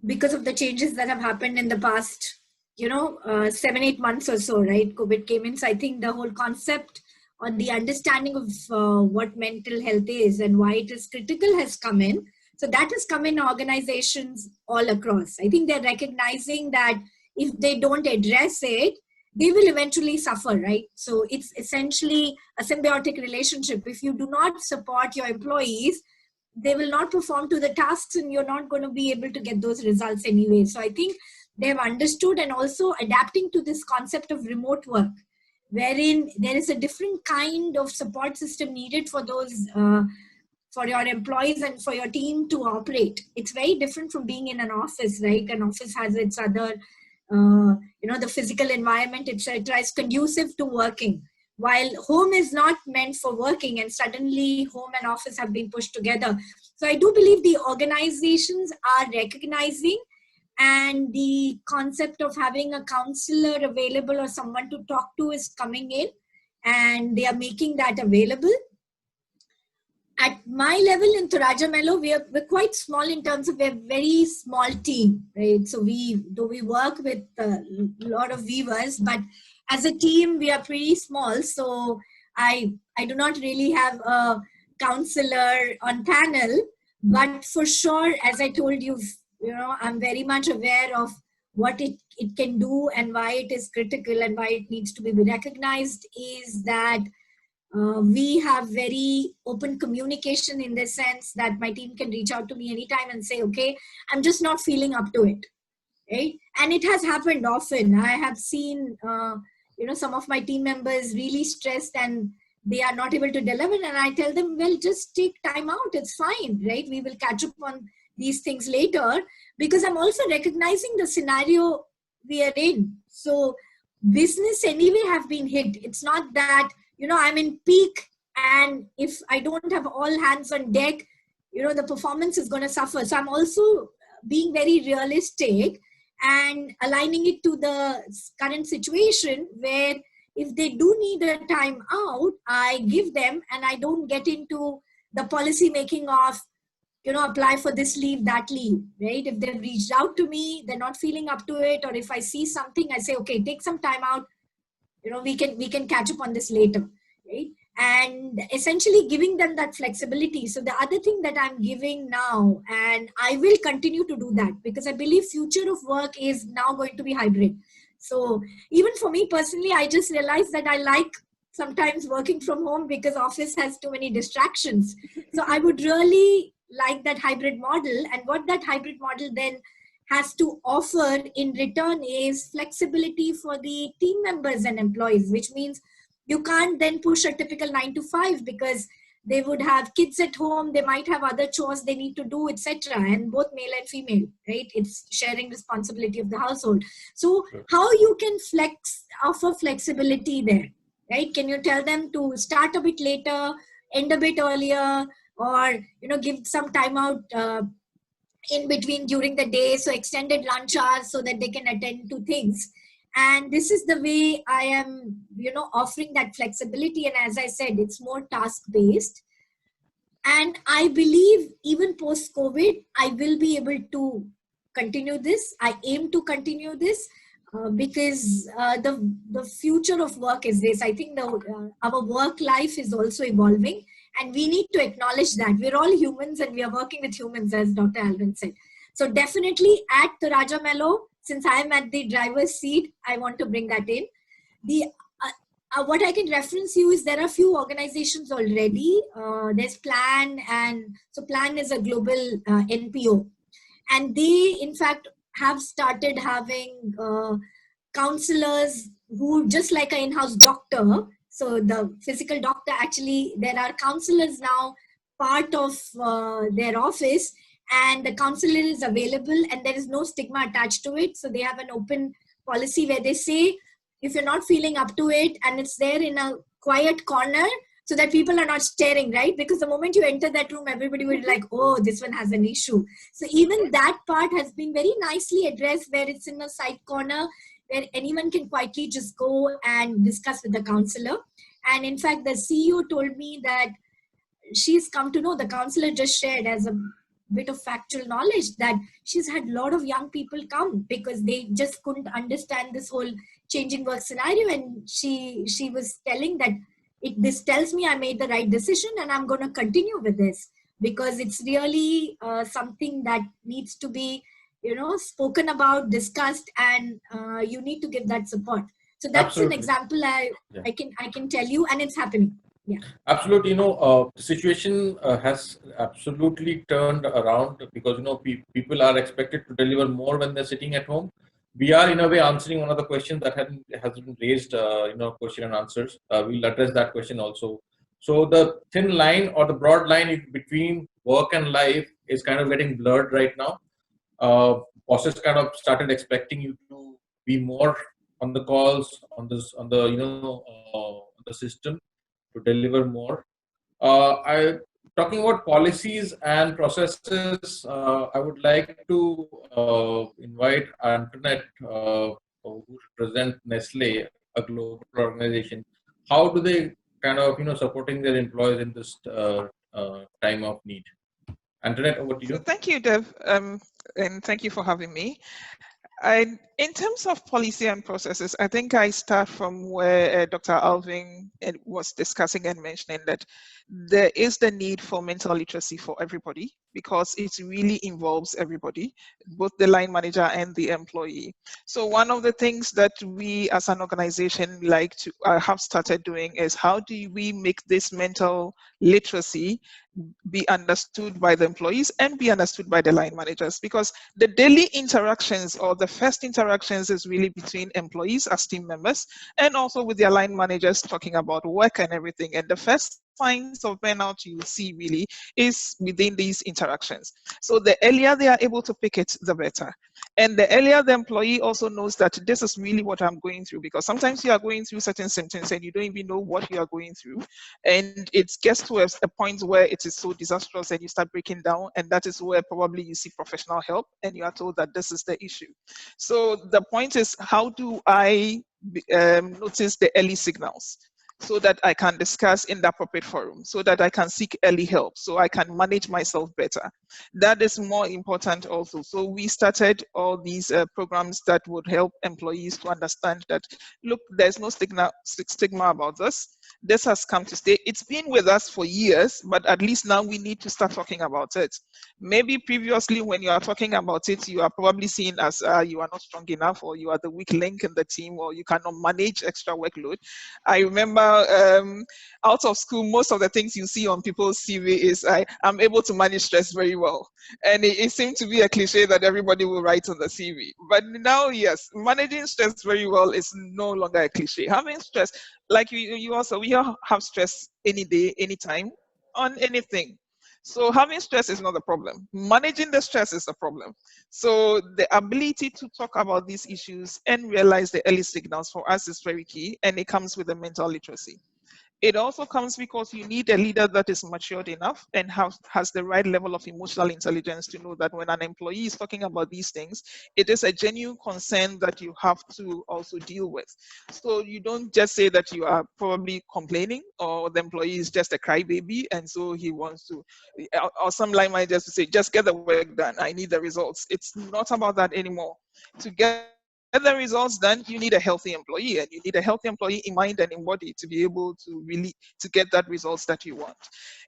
because of the changes that have happened in the past, 7-8 months or so, right? COVID came in. So I think the whole concept or the understanding of what mental health is and why it is critical has come in. So that has come in organizations all across. I think they're recognizing that if they don't address it, they will eventually suffer, right? So it's essentially a symbiotic relationship. If you do not support your employees, they will not perform to the tasks, and you're not going to be able to get those results anyway. So I think they have understood, and also adapting to this concept of remote work, wherein there is a different kind of support system needed for those, for your employees and for your team to operate. It's very different from being in an office, right? An office has its other, the physical environment, etc., is conducive to working. While home is not meant for working, and suddenly home and office have been pushed together. So I do believe the organizations are recognizing, and the concept of having a counselor available or someone to talk to is coming in, and they are making that available. At my level in Toraja Mello, we're quite small in terms of a very small team, right? So we work with a lot of weavers, but as a team, we are pretty small. So I do not really have a counselor on panel, but for sure, as I told you, I'm very much aware of what it can do and why it is critical and why it needs to be recognized, is that we have very open communication, in the sense that my team can reach out to me anytime and say, okay, I'm just not feeling up to it, right? And it has happened often. I have seen, some of my team members really stressed and they are not able to deliver. And I tell them, well, just take time out. It's fine, right? We will catch up on these things later, because I'm also recognizing the scenario we are in. So business anyway have been hit. It's not that, I'm in peak, and if I don't have all hands on deck, the performance is going to suffer. So I'm also being very realistic and aligning it to the current situation, where if they do need a time out, I give them, and I don't get into the policy making of, apply for this leave, that leave, right? If they've reached out to me, they're not feeling up to it, or if I see something, I say, okay, take some time out, we can catch up on this later, right? And essentially giving them that flexibility. So the other thing that I'm giving now, and I will continue to do that, because I believe future of work is now going to be hybrid. So even for me personally, I just realized that I like sometimes working from home because office has too many distractions. So I would really like that hybrid model. And what that hybrid model then has to offer in return is flexibility for the team members and employees, which means you can't then push a typical 9 to 5 because they would have kids at home, they might have other chores they need to do, etc. And both male and female, right? It's sharing responsibility of the household. So how you can offer flexibility there, right? Can you tell them to start a bit later, end a bit earlier, or give some time out in between during the day, so extended lunch hours so that they can attend to things. And this is the way I am, offering that flexibility. And as I said, it's more task-based. And I believe even post-COVID, I will be able to continue this. I aim to continue this because the future of work is this. I think our work life is also evolving, and we need to acknowledge that. We're all humans and we are working with humans, as Dr. Alvin said. So definitely at the Rajamello, since I'm at the driver's seat, I want to bring that in. What I can reference you is there are a few organizations already. There's Plan, and so Plan is a global NPO. And they, in fact, have started having counselors who, just like an in-house doctor, so the physical doctor, actually, there are counselors now part of their office, and the counselor is available and there is no stigma attached to it. So they have an open policy where they say, if you're not feeling up to it, and it's there in a quiet corner so that people are not staring, right? Because the moment you enter that room, everybody will be like, oh, this one has an issue. So even that part has been very nicely addressed, where it's in a side corner where anyone can quietly just go and discuss with the counselor. And in fact, the CEO told me that she's come to know, the counselor just shared as a bit of factual knowledge, that she's had a lot of young people come because they just couldn't understand this whole changing work scenario. And she was telling that this tells me I made the right decision and I'm going to continue with this, because it's really something that needs to be, spoken about, discussed, and you need to give that support. So that's Absolutely. an example I can tell you, and it's happening. Yeah. Absolutely. The situation has absolutely turned around, because, people are expected to deliver more when they're sitting at home. We are, in a way, answering one of the questions that has been raised, question and answers. We'll address that question also. So the thin line or the broad line between work and life is kind of getting blurred right now. Bosses kind of started expecting you to be more on the calls, on the system, to deliver more. Talking about policies and processes, I would like to invite Antoinette, who represents Nestle, a global organization. How do they kind of supporting their employees in this time of need? Antoinette, over to you. So thank you, Dev, and thank you for having me. In terms of policy and processes, I think I start from where Dr. Alvin was discussing and mentioning that there is the need for mental literacy for everybody, because it really involves everybody, both the line manager and the employee. So one of the things that we as an organization like to have started doing is, how do we make this mental literacy be understood by the employees and be understood by the line managers? Because the daily interactions, or the first interactions, is really between employees as team members and also with their line managers, talking about work and everything. And the first signs of burnout you see really is within these interactions. So the earlier they are able to pick it, the better. And the earlier the employee also knows that this is really what I'm going through, because sometimes you are going through certain symptoms and you don't even know what you are going through. And it gets to a point where it is so disastrous and you start breaking down, and that is where probably you see professional help and you are told that this is the issue. So the point is, how do I notice the early signals? so that I can discuss in the appropriate forum, so that I can seek early help, so I can manage myself better. That is more important also. So we started all these programs that would help employees to understand that, look, there's no stigma about this. This has come to stay. It's been with us for years, but at least now we need to start talking about it. Maybe previously when you are talking about it, you are probably seen as you are not strong enough, or you are the weak link in the team, or you cannot manage extra workload. I remember out of school, most of the things you see on people's CV is I'm able to manage stress very well. And it seemed to be a cliche that everybody will write on the CV. But now, yes, managing stress very well is no longer a cliche. Having stress, like we all have stress any day, anytime, on anything. So having stress is not the problem. Managing the stress is the problem. So the ability to talk about these issues and realize the early signals for us is very key, and it comes with the mental literacy. It also comes because you need a leader that is matured enough and has the right level of emotional intelligence to know that when an employee is talking about these things, it is a genuine concern that you have to also deal with. So you don't just say that you are probably complaining, or the employee is just a crybaby and so he wants to, or some line managers to say, just get the work done, I need the results. It's not about that anymore. To get the results done, you need a healthy employee, and you need a healthy employee in mind and in body to be able to really get that results that you want.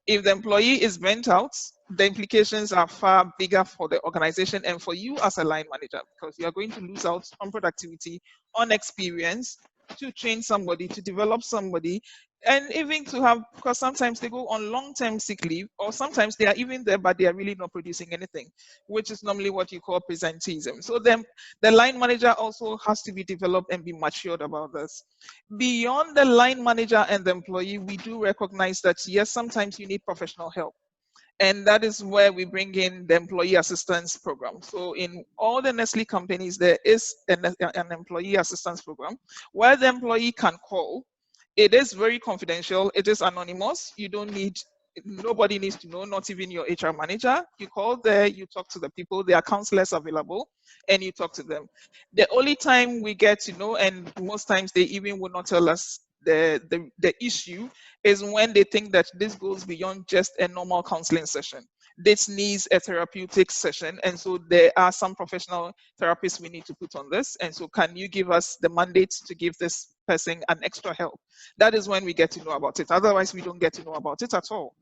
If the employee is burnt out, the implications are far bigger for the organization and for you as a line manager, because you are going to lose out on productivity, on experience, to train somebody, to develop somebody, and even to have, because sometimes they go on long-term sick leave, or sometimes they are even there, but they are really not producing anything, which is normally what you call presenteeism. So then the line manager also has to be developed and be matured about this. Beyond the line manager and the employee, we do recognize that, yes, sometimes you need professional help. And that is where we bring in the employee assistance program. So in all the Nestle companies, there is an employee assistance program where the employee can call. It is very confidential. It is anonymous. You don't need, nobody needs to know, not even your HR manager. You call there, you talk to the people, there are counselors available, and you talk to them. The only time we get to know, and most times they even will not tell us the issue, is when they think that this goes beyond just a normal counseling session. This needs a therapeutic session, and so there are some professional therapists we need to put on this, and so can you give us the mandate to give this person an extra help? That is when we get to know about it. Otherwise, we don't get to know about it at all.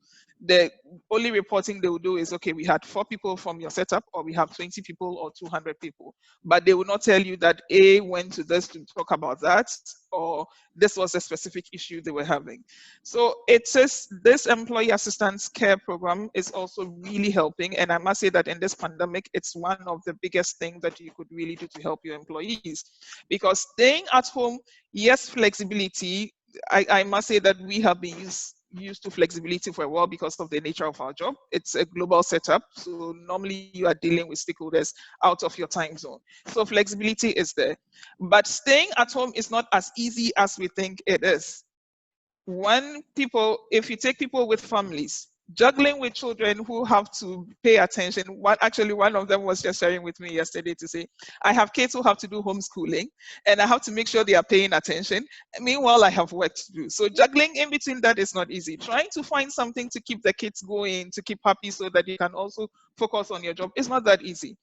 The only reporting they will do is, okay, we had 4 people from your setup, or we have 20 people or 200 people, but they will not tell you that A went to this to talk about that, or this was a specific issue they were having. So it says this employee assistance care program is also really helping, and I must say that in this pandemic, it's one of the biggest things that you could really do to help your employees, because staying at home, yes, flexibility, I must say that we have been used to flexibility for a while because of the nature of our job. It's a global setup, so normally you are dealing with stakeholders out of your time zone. So flexibility is there. But staying at home is not as easy as we think it is. If you take people with families, juggling with children who have to pay attention. Actually, one of them was just sharing with me yesterday to say, I have kids who have to do homeschooling and I have to make sure they are paying attention. Meanwhile, I have work to do. So juggling in between that is not easy. Trying to find something to keep the kids going, to keep happy so that you can also focus on your job is not that easy.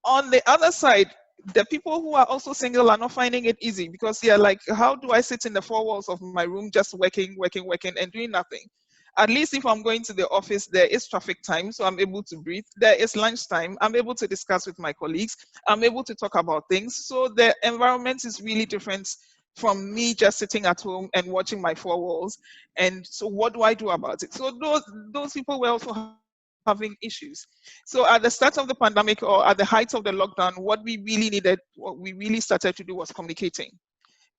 On the other side, the people who are also single are not finding it easy because they are like, how do I sit in the 4 walls of my room just working and doing nothing? At least if I'm going to the office, there is traffic time, so I'm able to breathe. There is lunch time. I'm able to discuss with my colleagues. I'm able to talk about things. So the environment is really different from me just sitting at home and watching my 4 walls. And so what do I do about it? So those people were also having issues. So at the start of the pandemic or at the height of the lockdown, what we really started to do was communicating.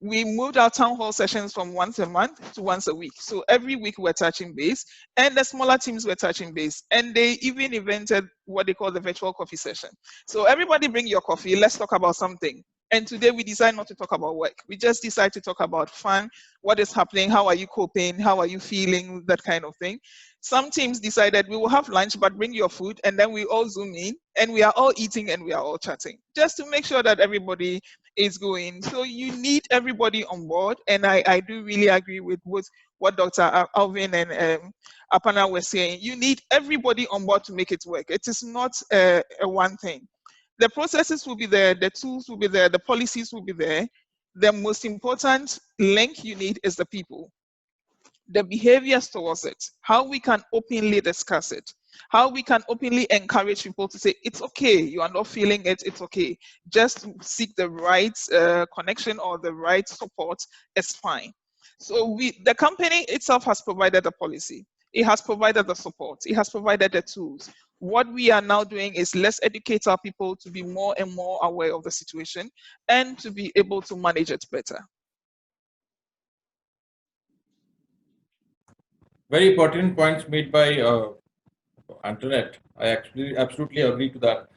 We moved our town hall sessions from once a month to once a week. So every week we're touching base, and the smaller teams were touching base. And they even invented what they call the virtual coffee session. So everybody bring your coffee, let's talk about something. And today we decide not to talk about work. We just decide to talk about fun, what is happening, how are you coping, how are you feeling, that kind of thing. Some teams decided we will have lunch, but bring your food, and then we all Zoom in, and we are all eating and we are all chatting, just to make sure that everybody is going. So you need everybody on board, and I do really agree with what Dr. Alvin and Apana were saying. You need everybody on board to make it work. It is not a one thing. The processes will be there, the tools will be there, the policies will be there. The most important link you need is the people, the behaviors towards it, how we can openly discuss it, how we can openly encourage people to say, it's okay, you are not feeling it, it's okay. Just seek the right connection or the right support, it's fine. So the company itself has provided the policy. It has provided the support. It has provided the tools. What we are now doing is let's educate our people to be more and more aware of the situation and to be able to manage it better. Very important points made by Antoinette. I actually absolutely agree to that.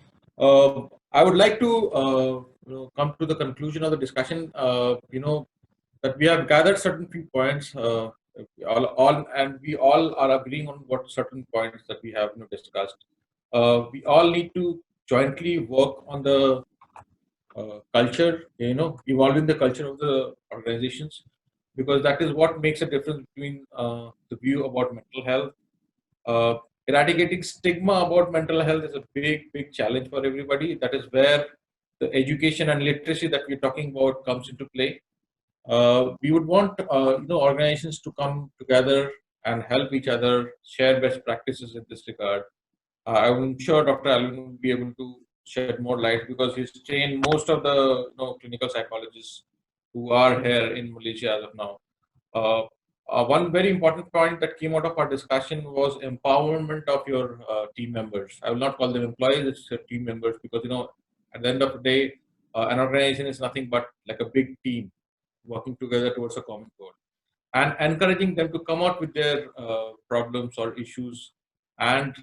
I would like to come to the conclusion of the discussion. That we have gathered certain few points. And we all are agreeing on what certain points that we have discussed. We all need to jointly work on the culture, evolving the culture of the organizations, because that is what makes a difference between the view about mental health. Eradicating stigma about mental health is a big challenge for everybody. That is where the education and literacy that we're talking about comes into play. We would want organizations to come together and help each other, share best practices in this regard. I'm sure Dr. Alvin will be able to shed more light because he's trained most of the clinical psychologists who are here in Malaysia as of now. One very important point that came out of our discussion was empowerment of your team members. I will not call them employees, it's your team members, because at the end of the day, an organization is nothing but like a big team working together towards a common goal, and encouraging them to come out with their problems or issues and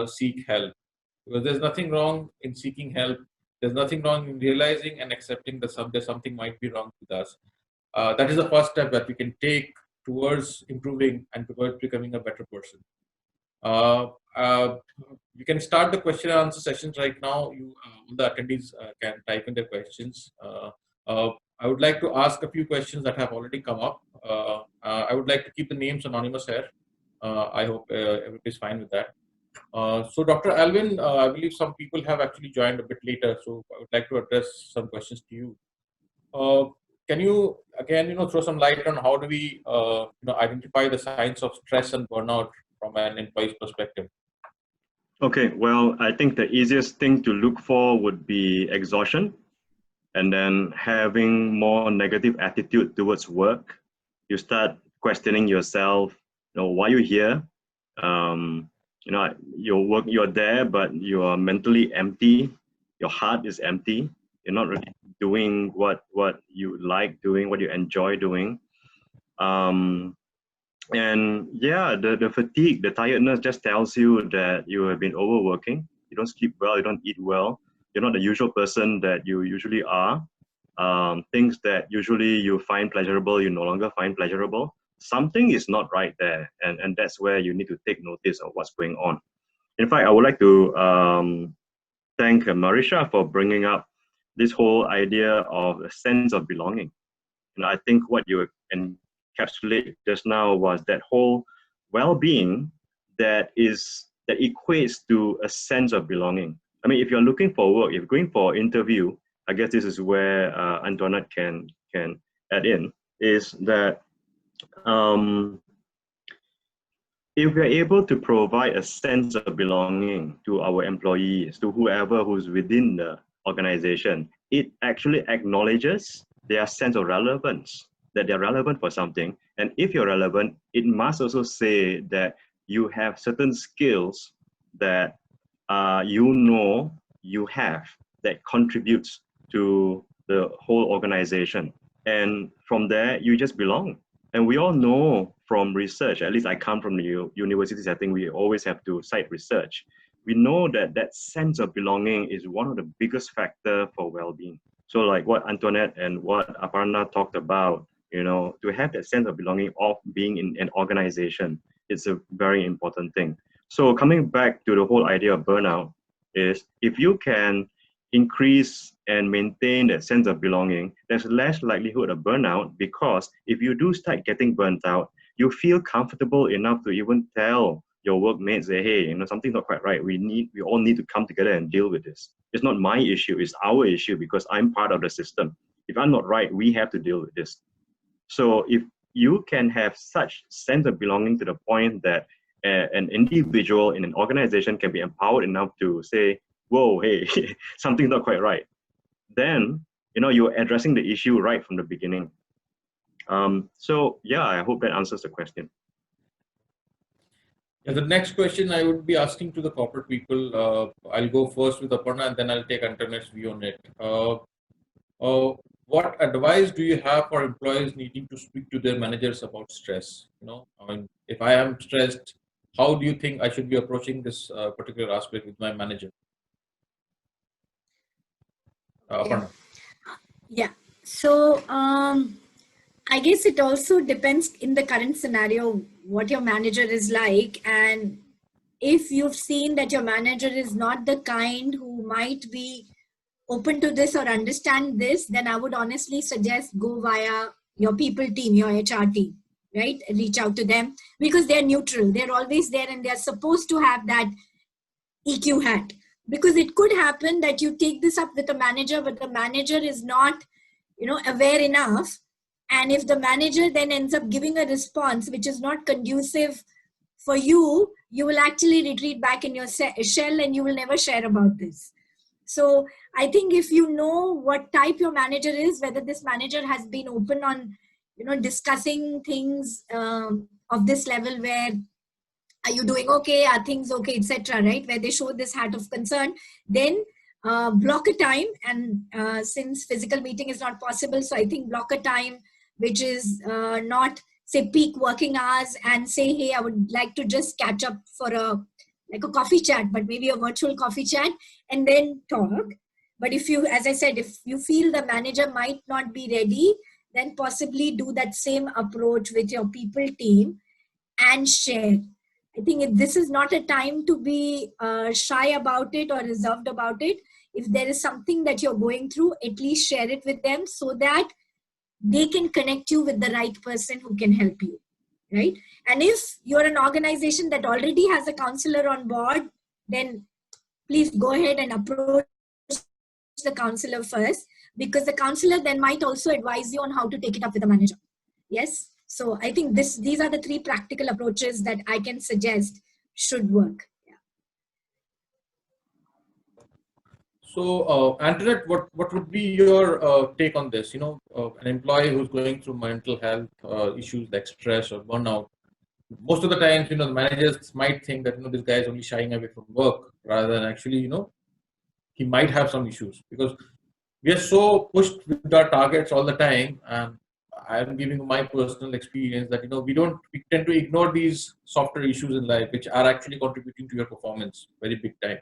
seek help. Because there's nothing wrong in seeking help. There's nothing wrong in realizing and accepting that something might be wrong with us. That is the first step that we can take towards improving and towards becoming a better person. We can start the question and answer sessions right now. All the attendees can type in their questions. I would like to ask a few questions that have already come up. I would like to keep the names anonymous here. I hope everybody's fine with that. So Dr. Alvin, I believe some people have actually joined a bit later, so I would like to address some questions to you. Can you again, throw some light on how do we, identify the signs of stress and burnout from an employee's perspective? Okay, well, I think the easiest thing to look for would be exhaustion, and then having more negative attitude towards work. You start questioning yourself, why you're here. You're there, but you are mentally empty. Your heart is empty. You're not really doing what you like doing, what you enjoy doing. And yeah, the fatigue, the tiredness just tells you that you have been overworking. You don't sleep well, you don't eat well. You're not the usual person that you usually are. Things that usually you find pleasurable, you no longer find pleasurable. Something is not right there. And that's where you need to take notice of what's going on. In fact, I would like to thank Marisha for bringing up this whole idea of a sense of belonging. And I think what you encapsulated just now was that whole well-being that equates to a sense of belonging. I mean, if you're looking for work, if you're going for an interview, I guess this is where Antoinette can add in, is that if we're able to provide a sense of belonging to our employees, to whoever who's within the organization, it actually acknowledges their sense of relevance, that they're relevant for something. And if you're relevant, it must also say that you have certain skills that you have that contributes to the whole organization. And from there, you just belong. And we all know from research, at least I come from the university setting, we always have to cite research. We know that that sense of belonging is one of the biggest factors for well-being. So like what Antoinette and what Aparna talked about, to have that sense of belonging of being in an organization, it's a very important thing. So coming back to the whole idea of burnout is if you can increase and maintain that sense of belonging, there's less likelihood of burnout, because if you do start getting burnt out, you feel comfortable enough to even tell your workmates that, hey, you know, something's not quite right. We all need to come together and deal with this. It's not my issue, it's our issue, because I'm part of the system. If I'm not right, we have to deal with this. So if you can have such sense of belonging to the point that an individual in an organization can be empowered enough to say, whoa, hey, something's not quite right, then, you know, you're addressing the issue right from the beginning. So yeah, I hope that answers the question. And the next question I would be asking to the corporate people, I'll go first with Aparna and then I'll take Internet's view on it. What advice do you have for employees needing to speak to their managers about stress? You know, I mean, if I am stressed, how do you think I should be approaching this particular aspect with my manager? Aparna. Yeah. So I guess it also depends in the current scenario what your manager is like, and if you've seen that your manager is not the kind who might be open to this or understand this, then I would honestly suggest go via your people team, your HR team, right? Reach out to them, because they're neutral. They're always there and they're supposed to have that EQ hat. Because it could happen that you take this up with a manager, but the manager is not, you know, aware enough. And if the manager then ends up giving a response which is not conducive for you, you will actually retreat back in your shell and you will never share about this. So I think if you know what type your manager is, whether this manager has been open on, you know, discussing things of this level where, are you doing okay? Are things okay, etc. Right? Where they show this hat of concern, then block a time. And since physical meeting is not possible, so I think block a time which is not, say, peak working hours, and say, hey, I would like to just catch up for a coffee chat, but maybe a virtual coffee chat, and then talk. But if you, as I said, if you feel the manager might not be ready, then possibly do that same approach with your people team and share. I think this is not a time to be shy about it or reserved about it. If there is something that you're going through, at least share it with them so that they can connect you with the right person who can help you, right? And if you're an organization that already has a counselor on board, then please go ahead and approach the counselor first, because the counselor then might also advise you on how to take it up with the manager. Yes. So I think these are the 3 practical approaches that I can suggest should work. Yeah. So, Antoinette, what would be your take on this? You know, an employee who's going through mental health issues like stress or burnout, most of the times, you know, the managers might think that, you know, this guy is only shying away from work, rather than actually, you know, he might have some issues, because we are so pushed with our targets all the time. And I'm giving my personal experience that, you know, we tend to ignore these softer issues in life, which are actually contributing to your performance very big time.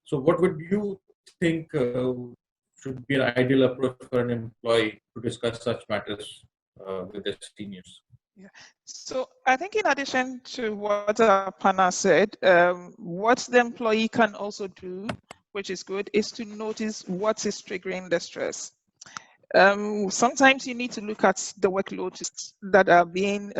So what would you think should be an ideal approach for an employee to discuss such matters with their seniors? Yeah. So I think in addition to what Aparna said, what the employee can also do, which is good, is to notice what is triggering the stress. Sometimes you need to look at the workloads that are being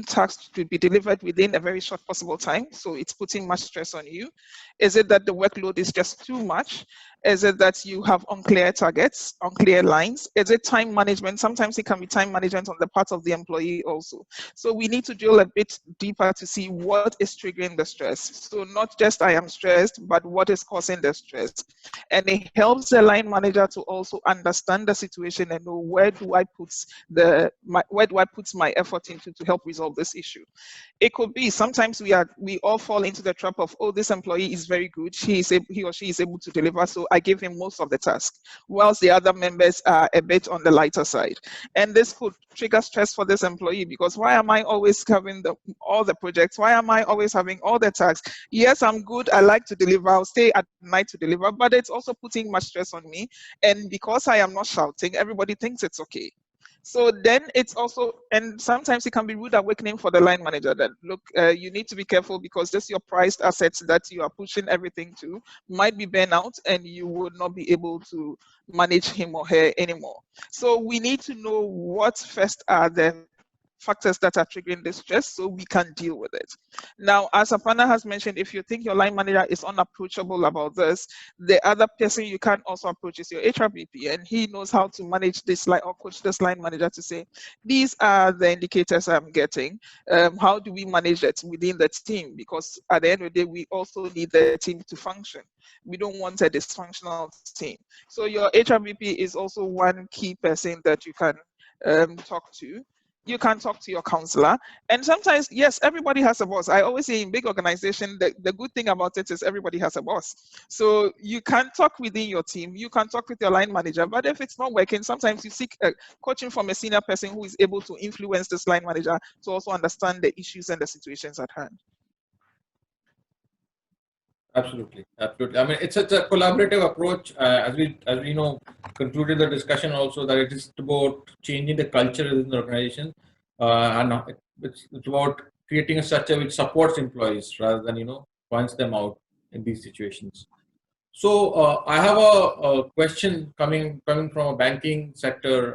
tasked to be delivered within a very short possible time. So it's putting much stress on you. Is it that the workload is just too much? Is it that you have unclear targets, unclear lines? Is it time management? Sometimes it can be time management on the part of the employee also. So we need to drill a bit deeper to see what is triggering the stress. So not just I am stressed, but what is causing the stress. And it helps the line manager to also understand the situation and know where do I put my effort into to help resolve this issue. It could be sometimes we all fall into the trap of, oh, this employee is very good. He or she is able to deliver, so I give him most of the task, whilst the other members are a bit on the lighter side. And this could trigger stress for this employee, because why am I always having all the projects? Why am I always having all the tasks? Yes, I'm good. I like to deliver. I'll stay at night to deliver, but it's also putting much stress on me. And because I am not shouting, everybody thinks it's okay. So then it's also, and sometimes it can be rude awakening for the line manager that, look, you need to be careful because this your prized assets that you are pushing everything to might be burnout and you would not be able to manage him or her anymore. So we need to know what first are the factors that are triggering this stress so we can deal with it. Now, as Aparna has mentioned, if you think your line manager is unapproachable about this, the other person you can also approach is your HRBP, and he knows how to manage this line or coach this line manager to say, these are the indicators I'm getting. How do we manage it within the team? Because at the end of the day, we also need the team to function. We don't want a dysfunctional team. So your HRBP is also one key person that you can talk to. You can talk to your counselor. And sometimes, yes, everybody has a boss. I always say in big organization, the good thing about it is everybody has a boss. So you can talk within your team, you can talk with your line manager, but if it's not working, sometimes you seek coaching from a senior person who is able to influence this line manager to also understand the issues and the situations at hand. Absolutely, absolutely. I mean, it's a collaborative approach. As we concluded the discussion also that it is about changing the culture within the organization, and it's about creating a structure which supports employees rather than points them out in these situations. So I have a question coming from a banking sector,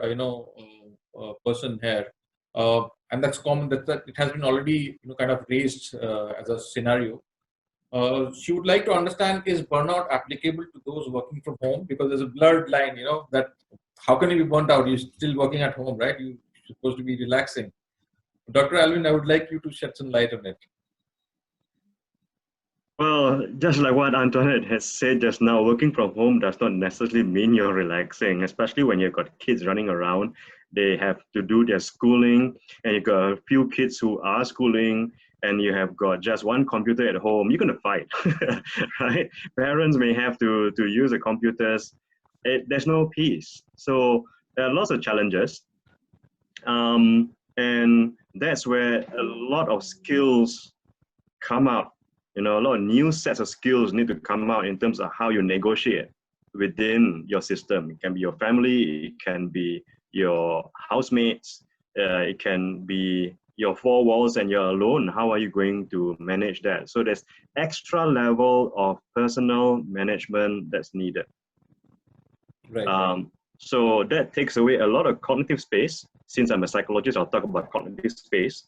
person here, and that's common. That it has been already kind of raised as a scenario. She would like to understand, is burnout applicable to those working from home? Because there's a blurred line, that how can you be burnt out? You're still working at home, right? You're supposed to be relaxing. Dr. Alvin, I would like you to shed some light on it. Well, just like what Antoinette has said just now, working from home does not necessarily mean you're relaxing, especially when you've got kids running around. They have to do their schooling, and you've got a few kids who are schooling, and you have got just one computer at home. You're going to fight, right? Parents may have to use the computers. There's no peace. So there are lots of challenges. And that's where a lot of skills come out. A lot of new sets of skills need to come out in terms of how you negotiate within your system. It can be your family, it can be your housemates, it can be your four walls and you're alone. How are you going to manage that? So there's extra level of personal management that's needed. Right. So that takes away a lot of cognitive space. Since I'm a psychologist, I'll talk about cognitive space.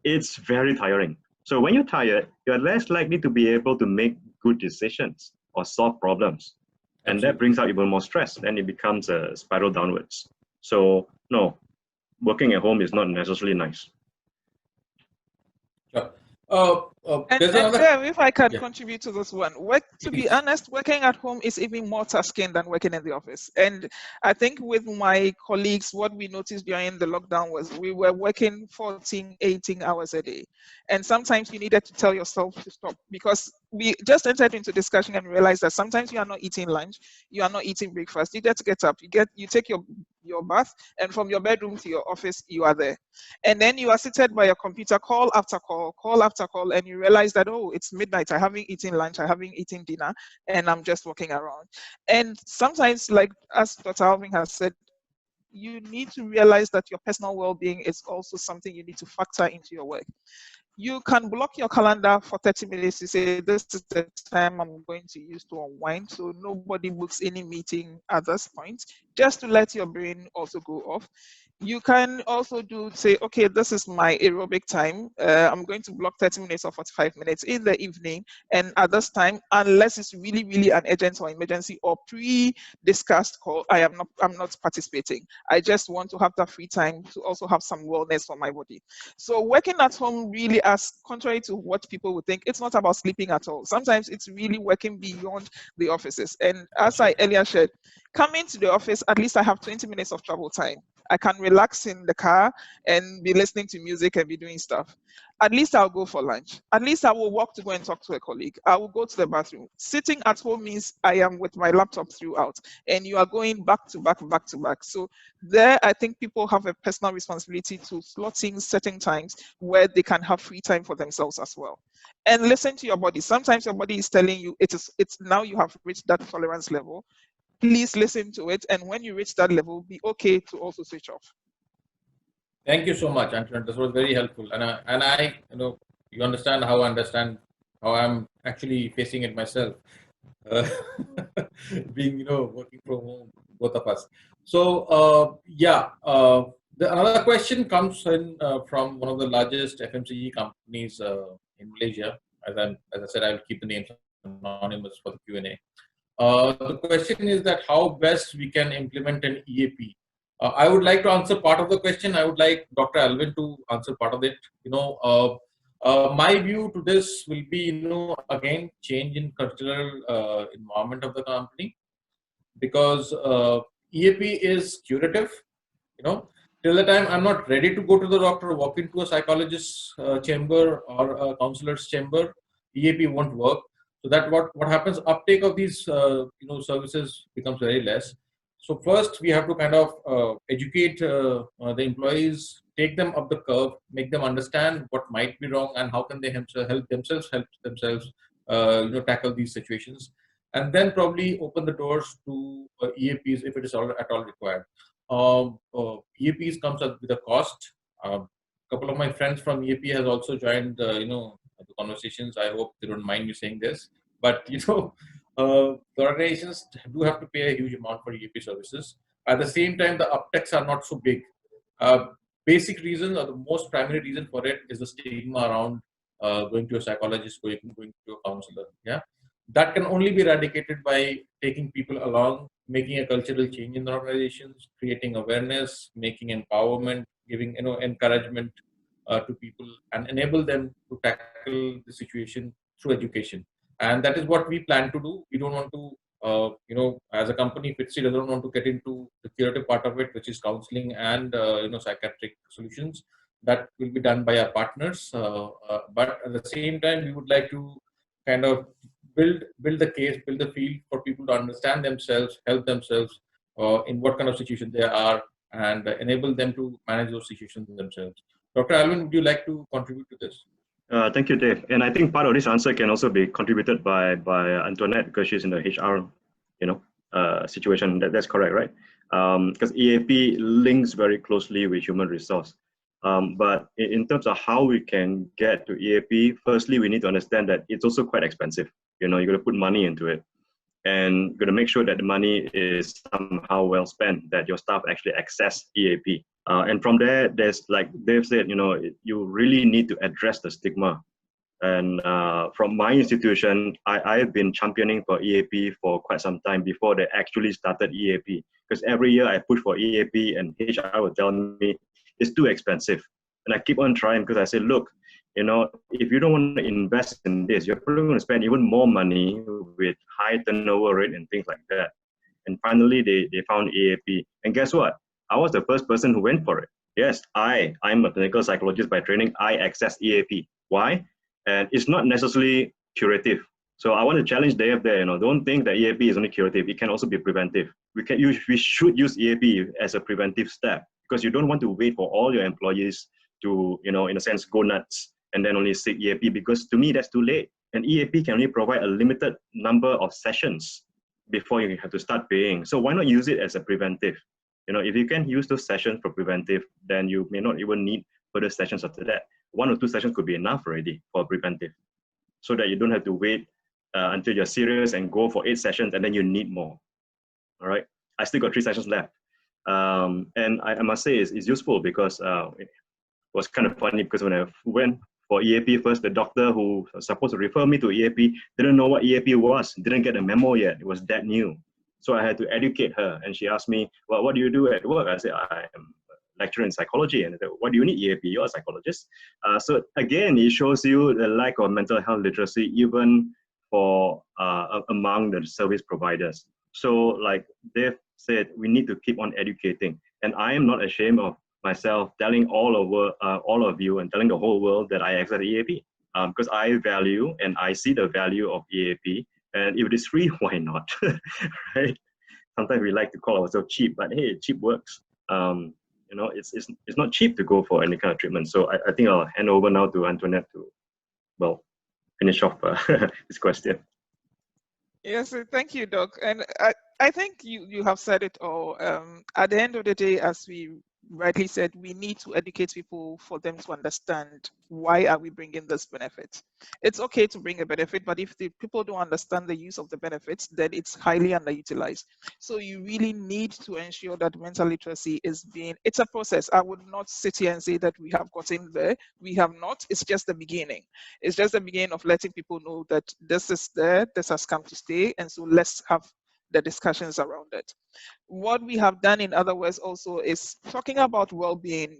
It's very tiring. So when you're tired, you're less likely to be able to make good decisions or solve problems. And that brings out even more stress, and it becomes a spiral downwards. So no, working at home is not necessarily nice. Sure. And if I can contribute to this one, to be honest, working at home is even more tasking than working in the office. And I think with my colleagues, what we noticed during the lockdown was we were working 14, 18 hours a day. And sometimes you needed to tell yourself to stop, because we just entered into discussion and realized that sometimes you are not eating lunch, you are not eating breakfast. You get up, you take your bath, and from your bedroom to your office, you are there. And then you are seated by your computer, call after call after call, and you realize that, oh, it's midnight, I haven't eaten lunch, I haven't eaten dinner, and I'm just walking around. And sometimes, like as Dr. Alvin has said, you need to realize that your personal well-being is also something you need to factor into your work. You can block your calendar for 30 minutes to say, this is the time I'm going to use to unwind, so nobody books any meeting at this point, just to let your brain also go off. You can also say, okay, this is my aerobic time. I'm going to block 30 minutes or 45 minutes in the evening. And at this time, unless it's really, really an urgent or emergency or pre-discussed call, I'm not participating. I just want to have that free time to also have some wellness for my body. So working at home really, as contrary to what people would think, it's not about sleeping at all. Sometimes it's really working beyond the offices. And as I earlier shared, coming to the office, at least I have 20 minutes of travel time. I can relax in the car and be listening to music and be doing stuff. At least I'll go for lunch. At least I will walk to go and talk to a colleague. I will go to the bathroom. Sitting at home means I am with my laptop throughout, and you are going back to back, back to back. So there, I think people have a personal responsibility to slot in certain times where they can have free time for themselves as well. And listen to your body. Sometimes your body is telling you it's now you have reached that tolerance level. please listen to it. And when you reach that level, be okay to also switch off. Thank you so much, Antoinette. This was very helpful. And I, you understand how I'm actually facing it myself. Being, working from home, both of us. So, another question comes in from one of the largest FMCG companies in Malaysia. As I said, I'll keep the names anonymous for the Q&A. The question is that how best we can implement an EAP. I would like to answer part of the question. I would like Dr. Alvin to answer part of it. My view to this will be, again, change in cultural environment of the company, because EAP is curative. Till the time I'm not ready to go to the doctor, walk into a psychologist's chamber or a counselor's chamber, EAP won't work. So that what happens, uptake of these services becomes very less. So first we have to kind of educate the employees, take them up the curve, make them understand what might be wrong and how can they help themselves tackle these situations, and then probably open the doors to EAPs if it is at all required. EAPs comes up with a cost. A couple of my friends from EAP has also joined the conversations. I hope they don't mind me saying this, but the organizations do have to pay a huge amount for EAP services. At the same time, the uptakes are not so big. Basic reason, or the most primary reason for it, is the stigma around going to a psychologist, going to a counselor. Yeah, that can only be eradicated by taking people along, making a cultural change in the organizations, creating awareness, making empowerment, giving encouragement to people, and enable them to tackle the situation through education. And that is what we plan to do. We don't want to, as a company, FITCI doesn't want to get into the curative part of it, which is counseling and psychiatric solutions. That will be done by our partners. But at the same time, we would like to kind of build the case, build the field for people to understand themselves, help themselves in what kind of situation they are, and enable them to manage those situations themselves. Dr. Alvin, would you like to contribute to this? Thank you, Dave. And I think part of this answer can also be contributed by Antoinette, because she's in the HR, situation. That's correct, right? Because EAP links very closely with human resource. But in terms of how we can get to EAP, firstly, we need to understand that it's also quite expensive. You're going to put money into it, and going to make sure that the money is somehow well spent, that your staff actually access EAP. And from there, there's, like Dave said, you really need to address the stigma. And from my institution, I've been championing for EAP for quite some time before they actually started EAP. Because every year I push for EAP and HR will tell me it's too expensive. And I keep on trying, because I say, look, if you don't want to invest in this, you're probably going to spend even more money with high turnover rate and things like that. And finally, they found EAP. And guess what? I was the first person who went for it. Yes, I'm a clinical psychologist by training. I access EAP. Why? And it's not necessarily curative. So I want to challenge Dave there. Don't think that EAP is only curative. It can also be preventive. We should use EAP as a preventive step, because you don't want to wait for all your employees to, in a sense, go nuts and then only seek EAP, because to me, that's too late. And EAP can only provide a limited number of sessions before you have to start paying. So why not use it as a preventive? If you can use those sessions for preventive, then you may not even need further sessions after that. 1 or 2 sessions could be enough already for preventive, so that you don't have to wait until you're serious and go for 8 sessions and then you need more. All right. I still got 3 sessions left. And I must say it's useful, because it was kind of funny, because when I went for EAP first, the doctor who was supposed to refer me to EAP didn't know what EAP was, didn't get a memo yet. It was that new. So I had to educate her, and she asked me, well, what do you do at work? I said, I am a lecturer in psychology. And I said, what do you need EAP? You're a psychologist. So again, it shows you the lack of mental health literacy, even for among the service providers. So like Dave said, we need to keep on educating. And I am not ashamed of myself telling all of you and telling the whole world that I access EAP, because I value and I see the value of EAP. And if it is free, why not? Right? Sometimes we like to call ourselves cheap, but hey, cheap works. It's not cheap to go for any kind of treatment. So I think I'll hand over now to Antoinette to, finish off this question. Yes, thank you, Doc. And I think you have said it all. At the end of the day, as we rightly said, we need to educate people for them to understand why are we bringing this benefit. It's okay to bring a benefit, but if the people don't understand the use of the benefits, then it's highly underutilized. So you really need to ensure that mental literacy it's a process. I would not sit here and say that we have gotten there. We have not. It's just the beginning. It's just the beginning of letting people know that this is there, this has come to stay, and so let's have the discussions around it. What we have done, in other words, also is talking about well-being.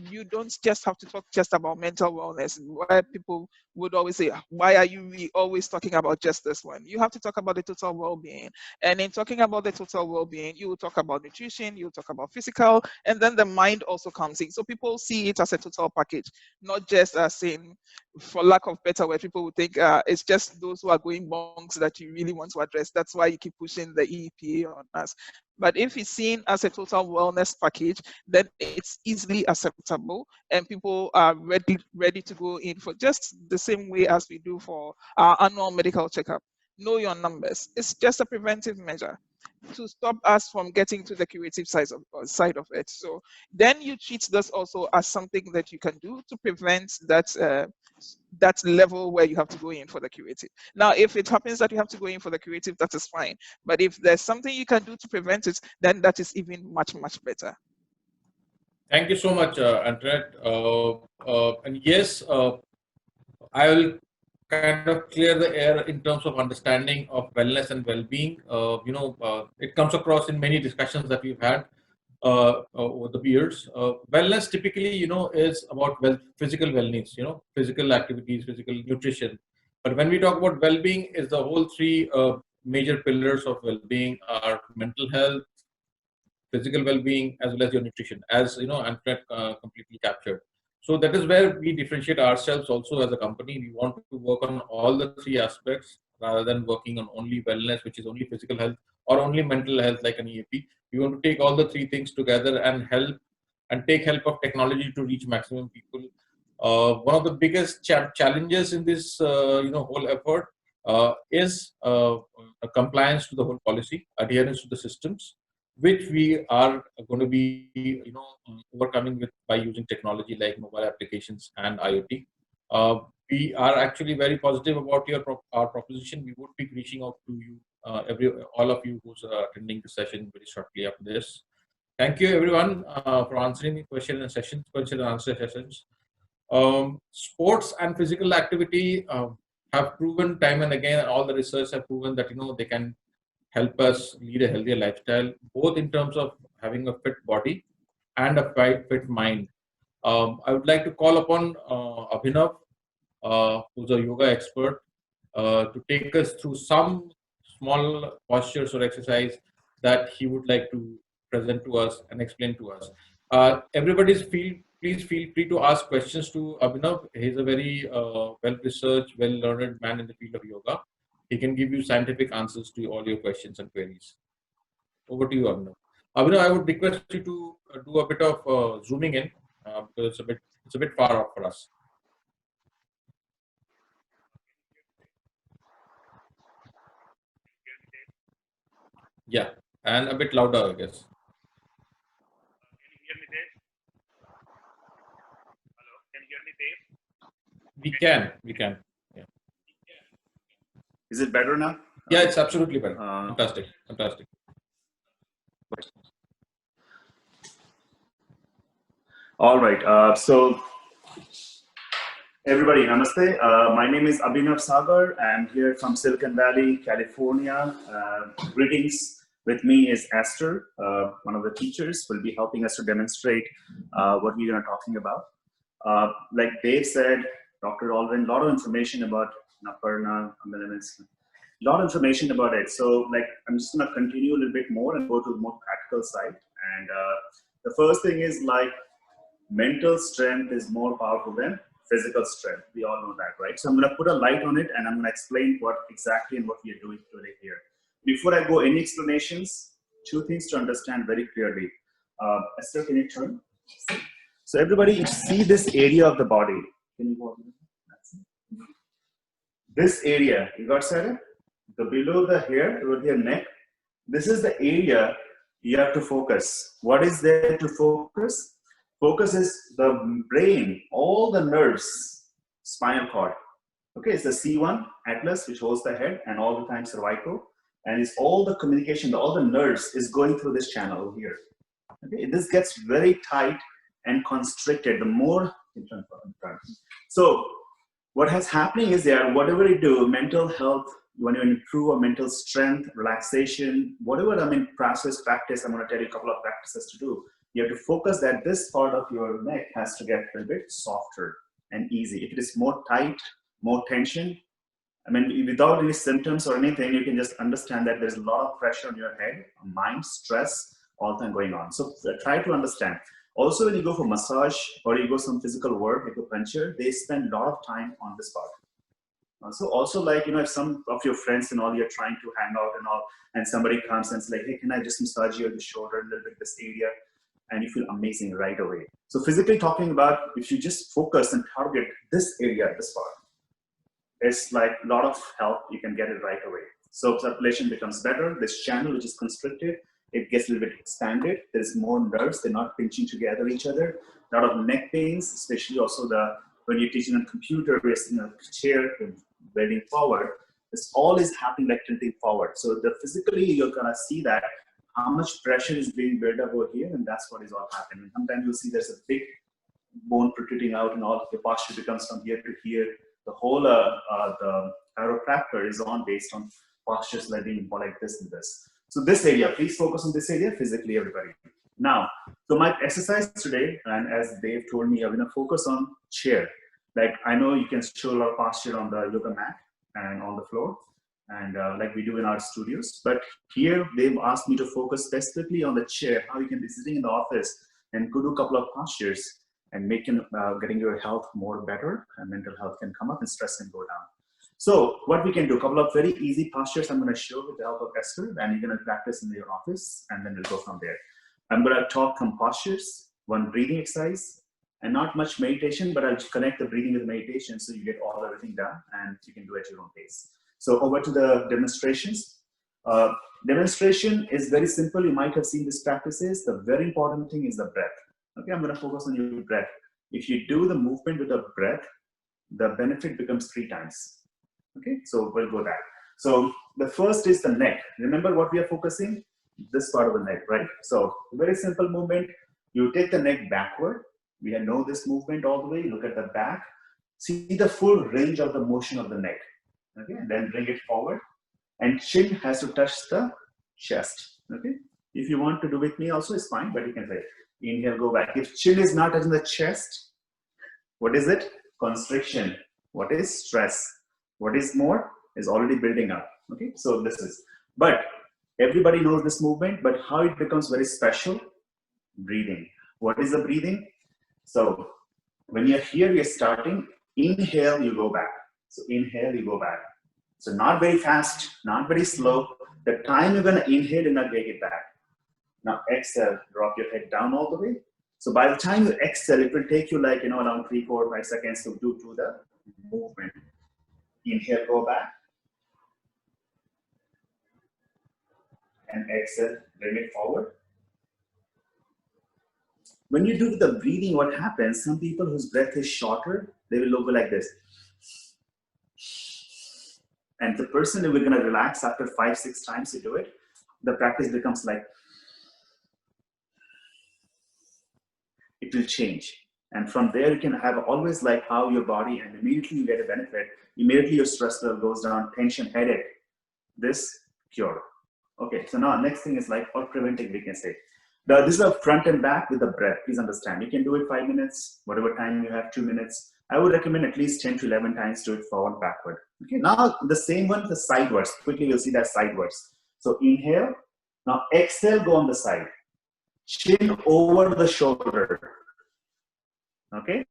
You don't just have to talk just about mental wellness, where people would always say, why are you always talking about just this one? You have to talk about the total well-being. And in talking about the total well-being, you will talk about nutrition, you will talk about physical, and then the mind also comes in. So people see it as a total package, not just as in, for lack of better word, people would think it's just those who are going bonks that you really want to address. That's why you keep pushing the EPA on us. But if it's seen as a total wellness package, then it's easily acceptable, and people are ready to go in for just the same way as we do for our annual medical checkup. Know your numbers. It's just a preventive measure to stop us from getting to the curative side of it. So then you treat this also as something that you can do to prevent that level where you have to go in for the curative. Now, if it happens that you have to go in for the curative, that is fine. But if there's something you can do to prevent it, then that is even much, much better. Thank you so much, Antoinette. And yes, I will kind of clear the air in terms of understanding of wellness and well-being. It comes across in many discussions that we've had over the years. Wellness typically, is about physical wellness, physical activities, physical nutrition. But when we talk about well-being, is the whole three major pillars of well-being are mental health, physical well-being, as well as your nutrition, as Antoinette completely captured. So that is where we differentiate ourselves also as a company. We want to work on all the three aspects rather than working on only wellness, which is only physical health, or only mental health like an EAP. We want to take all the three things together and take help of technology to reach maximum people. One of the biggest challenges in this whole effort is compliance to the whole policy, adherence to the systems, which we are going to be overcoming by using technology like mobile applications and IoT. We are actually very positive about our proposition. We would be reaching out to you, all of you who's attending the session very shortly after this. Thank you everyone for answering the question and answer sessions. Sports and physical activity have proven time and again, all the research have proven that they can help us lead a healthier lifestyle, both in terms of having a fit body and a fit mind. I would like to call upon Abhinav, who's a yoga expert, to take us through some small postures or exercise that he would like to present to us and explain to us. Please feel free to ask questions to Abhinav. He's a very well-researched, well-learned man in the field of yoga. He can give you scientific answers to all your questions and queries. Over to you, Abhinav. Abhinav, I would request you to do a bit of zooming in because it's a bit far off for us. Yeah, and a bit louder, I guess. Can you hear me, Dave? Hello, can you hear me, Dave? We can. Yeah. Is it better now? Yeah, it's absolutely better. Fantastic. All right. So, everybody, namaste. My name is Abhinav Sagar. I'm here from Silicon Valley, California. Greetings. With me is Esther, one of the teachers, will be helping us to demonstrate what we're going to talking about. Like Dave said, Dr. Alvin, a lot of information about Naparna, Amylase, a lot of information about it. So I'm just going to continue a little bit more and go to the more practical side. And the first thing is mental strength is more powerful than physical strength. We all know that, right? So I'm going to put a light on it and I'm going to explain what exactly and what we are doing today here. Before I go any explanations, two things to understand very clearly. Esther, can you turn? So everybody, you see this area of the body. Can you go? This area, you got Sarah? The below the hair, it will be a neck. This is the area you have to focus. What is there to focus? Focus is the brain, all the nerves, spinal cord. Okay, it's the C1 atlas, which holds the head and all the time cervical. And it's all the communication, all the nerves is going through this channel here. Okay, this gets very tight and constricted. The more, so what has happening is there, whatever you do, mental health, when you improve a mental strength, relaxation, whatever practice, I'm going to tell you a couple of practices to do. You have to focus that this part of your neck has to get a little bit softer and easy. If it is more tight, more tension, without any symptoms or anything, you can just understand that there's a lot of pressure on your head, mind, stress, all the time going on. So try to understand. Also, when you go for massage or you go some physical work, acupuncture, they spend a lot of time on this part. So also, like, if some of your friends and all, you're trying to hang out and all, and somebody comes and says like, hey, can I just massage you on the shoulder, a little bit this area, and you feel amazing right away. So physically talking about, if you just focus and target this area, this part, it's like a lot of help, you can get it right away. So circulation becomes better. This channel, which is constricted, it gets a little bit expanded. There's more nerves, they're not pinching together each other. A lot of neck pains, especially also when you're teaching on computer, you're sitting on a chair, bending forward. This all is happening like tilting forward. So physically, you're gonna see that how much pressure is being built up over here, and that's what is all happening. Sometimes you'll see there's a big bone protruding out, and all the posture becomes from here to here. The whole the chiropractor is on based on postures like being more like this and this. So this area, please focus on this area physically, everybody. Now, so my exercise today, and as Dave told me, I'm gonna focus on chair. Like, I know you can show a lot of posture on the yoga mat and on the floor, and like we do in our studios. But here, they've asked me to focus specifically on the chair, how you can be sitting in the office and go do a couple of postures and getting your health more better, and mental health can come up and stress can go down. So what we can do, a couple of very easy postures I'm going to show with the help of Esther, and you're going to practice in your office, and then we'll go from there. I'm going to talk some postures, one breathing exercise, and not much meditation, but I'll connect the breathing with meditation so you get everything done, and you can do it at your own pace. So over to the demonstrations. Demonstration is very simple. You might have seen these practices. The very important thing is the breath. Okay, I'm going to focus on your breath. If you do the movement with the breath, the benefit becomes 3 times. Okay, so we'll go that. So the first is the neck. Remember what we are focusing? This part of the neck, right? So very simple movement. You take the neck backward. We know this movement all the way. Look at the back. See the full range of the motion of the neck. Okay, and then bring it forward. And chin has to touch the chest. Okay, if you want to do with me also, it's fine, but you can say, inhale, go back. If chin is not touching the chest, what is it? Constriction. What is stress? What is more is already building up. Okay, so this is, but everybody knows this movement, but how it becomes very special? Breathing. What is the breathing? So when you're here, you're starting, inhale, you go back. So inhale, you go back. So not very fast, not very slow. The time you're gonna inhale, you're not getting it back. Now exhale, drop your head down all the way. So by the time you exhale, it will take you like, around 3, 4, 5 seconds to do the movement. Inhale, go back. And exhale, bring it forward. When you do the breathing, what happens, some people whose breath is shorter, they will go like this. And the person who we're gonna relax after 5, 6 times you do it, the practice becomes like, it will change. And from there, you can have always like how your body, and immediately you get a benefit. Immediately your stress level goes down, tension, headache. This cure. Okay, so now next thing is like, or preventing, we can say. This is a front and back with the breath. Please understand. You can do it 5 minutes, whatever time you have, 2 minutes. I would recommend at least 10 to 11 times do it forward, backward. Okay, now the same one, the sidewards. Quickly, you'll see that sidewards. So inhale. Now exhale, go on the side. Chin over the shoulder. Okay.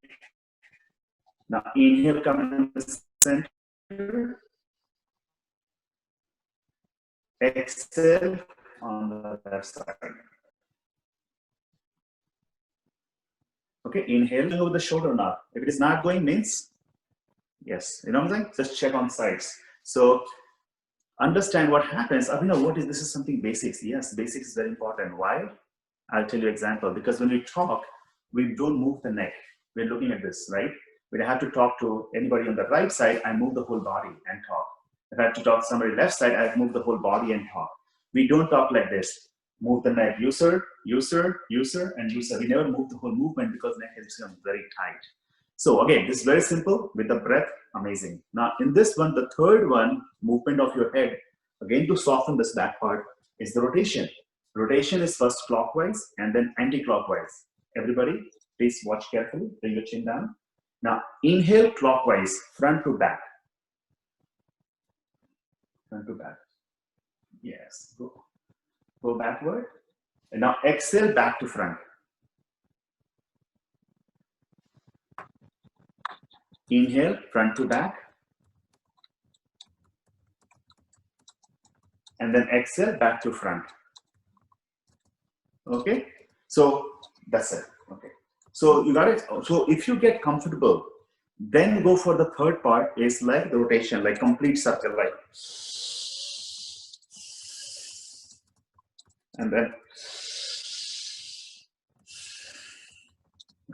Now inhale, come in the center. Exhale on the left side. Okay, inhale over the shoulder now. If it is not going, means yes. You know what I'm saying? Just check on sides. So understand what happens. What is this? Is something basics. Yes, basics is very important. Why? I'll tell you example. Because when we talk, we don't move the neck. We're looking at this, right? When I have to talk to anybody on the right side, I move the whole body and talk. If I have to talk to somebody left side, I move the whole body and talk. We don't talk like this. Move the neck, you sir, you sir, you sir, and you sir. We never move the whole movement because neck has become very tight. So again, this is very simple with the breath, amazing. Now in this one, the third one, movement of your head, again to soften this back part, is the rotation. Rotation is first clockwise and then anti-clockwise. Everybody, please watch carefully, bring your chin down. Now inhale clockwise, front to back. Front to back. Yes, go backward. And now exhale back to front. Inhale, front to back. And then exhale back to front. Okay, so that's it. Okay, so you got it. So if you get comfortable, then go for the third part, is like the rotation, like complete circle, like, and then,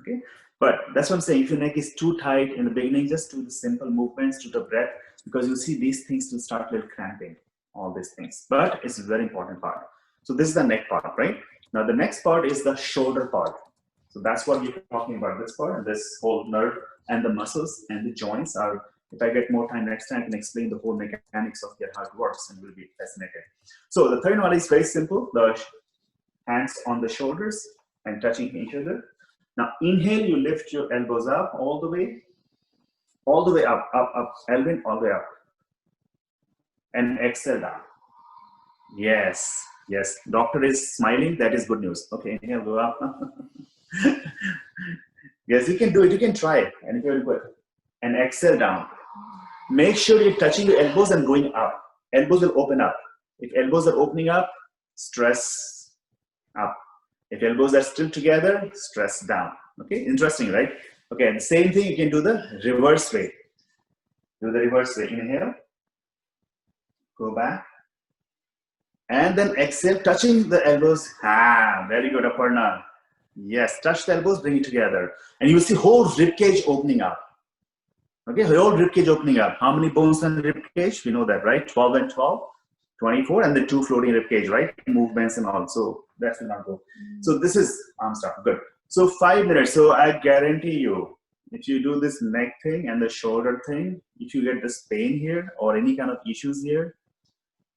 okay. But that's what I'm saying. If your neck is too tight in the beginning, just do the simple movements to the breath, because you see these things will start little cramping, all these things. But it's a very important part. So this is the neck part, right? Now the next part is the shoulder part. So that's what we're talking about, this part, and this whole nerve and the muscles and the joints are, if I get more time next time, I can explain the whole mechanics of how it works, and we'll be fascinated. So the third one is very simple, the hands on the shoulders and touching each other. Now inhale, you lift your elbows up all the way up, Alvin, all the way up. And exhale down. Yes, yes, doctor is smiling, that is good news. Okay, inhale, go up. Yes, you can do it, you can try it, and very good. And exhale down. Make sure you're touching your elbows and going up. Elbows will open up. If elbows are opening up, stress up. If elbows are still together, stress down. Okay, interesting, right? Okay, and the same thing you can do the reverse way. Do the reverse way. Inhale, go back, and then exhale, touching the elbows. Ah, very good, Aparna. Yes, touch the elbows, bring it together, and you will see whole rib cage opening up. Okay, whole rib cage opening up. How many bones in the rib cage? We know that, right? 12 and 12, 24, and the 2 floating rib cage, right? Movements and all. So that's will not go. So this is arm stuff. Good. So 5 minutes. So I guarantee you, if you do this neck thing and the shoulder thing, if you get this pain here or any kind of issues here,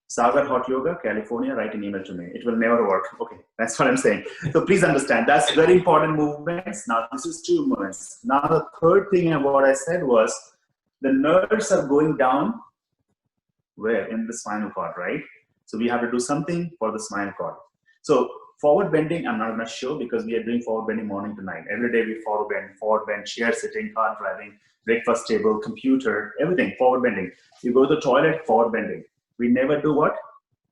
Sagar Hot Yoga, California, write an email to me. It will never work. Okay, that's what I'm saying. So please understand, that's very important movements. Now this is 2 movements. Now the third thing of what I said was, the nerves are going down where? In the spinal cord, right? So we have to do something for the spinal cord. So forward bending, I'm not gonna show because we are doing forward bending morning to night. Every day we forward bend, chair sitting, car driving, breakfast table, computer, everything, forward bending. You go to the toilet, forward bending. We never do what?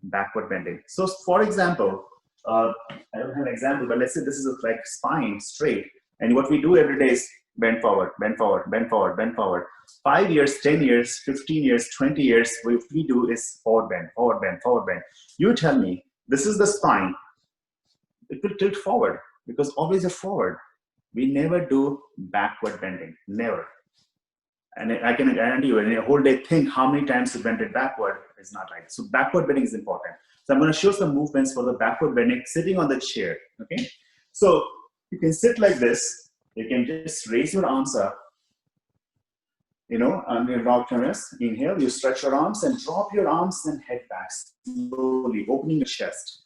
Backward bending. So for example, I don't have an example, but let's say this is like spine straight. And what we do every day is bend forward, bend forward, bend forward, bend forward. 5 years, 10 years, 15 years, 20 years, what we do is forward bend, forward bend, forward bend. You tell me, this is the spine. It will tilt forward because always a forward. We never do backward bending, never. And I can guarantee you, in a whole day, think how many times you bent it backward is not right. So backward bending is important. So I'm going to show some movements for the backward bending sitting on the chair. Okay. So you can sit like this. You can just raise your arms up. You know, on your dog turns. Inhale, you stretch your arms and drop your arms and head back slowly, opening your chest.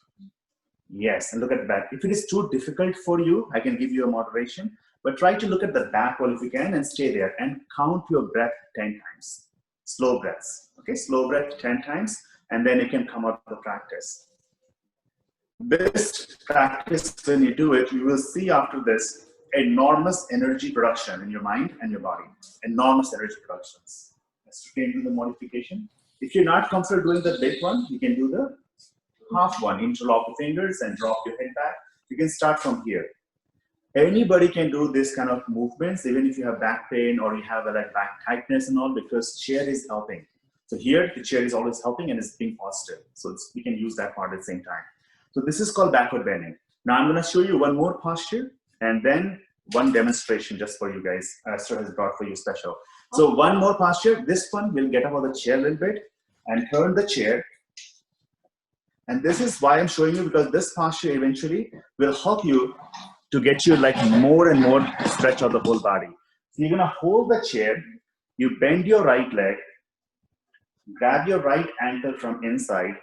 Yes, and look at the back. If it is too difficult for you, I can give you a moderation. But try to look at the back wall if you can and stay there and count your breath 10 times. Slow breaths, okay? Slow breath 10 times, and then you can come out of the practice. This practice, when you do it, you will see after this enormous energy production in your mind and your body. Enormous energy productions. Let's do the modification. If you're not comfortable doing the big one, you can do the half one. Interlock your fingers and drop your head back. You can start from here. Anybody can do this kind of movements, even if you have back pain or you have like back tightness and all, because chair is helping. So here, the chair is always helping and is being positive. So we can use that part at the same time. So this is called backward bending. Now I'm going to show you one more posture and then one demonstration just for you guys. Esther has brought for you special. So one more posture. This one will get up on the chair a little bit and turn the chair. And this is why I'm showing you, because this posture eventually will help you to get you like more and more stretch of the whole body. So you're gonna hold the chair, you bend your right leg, grab your right ankle from inside.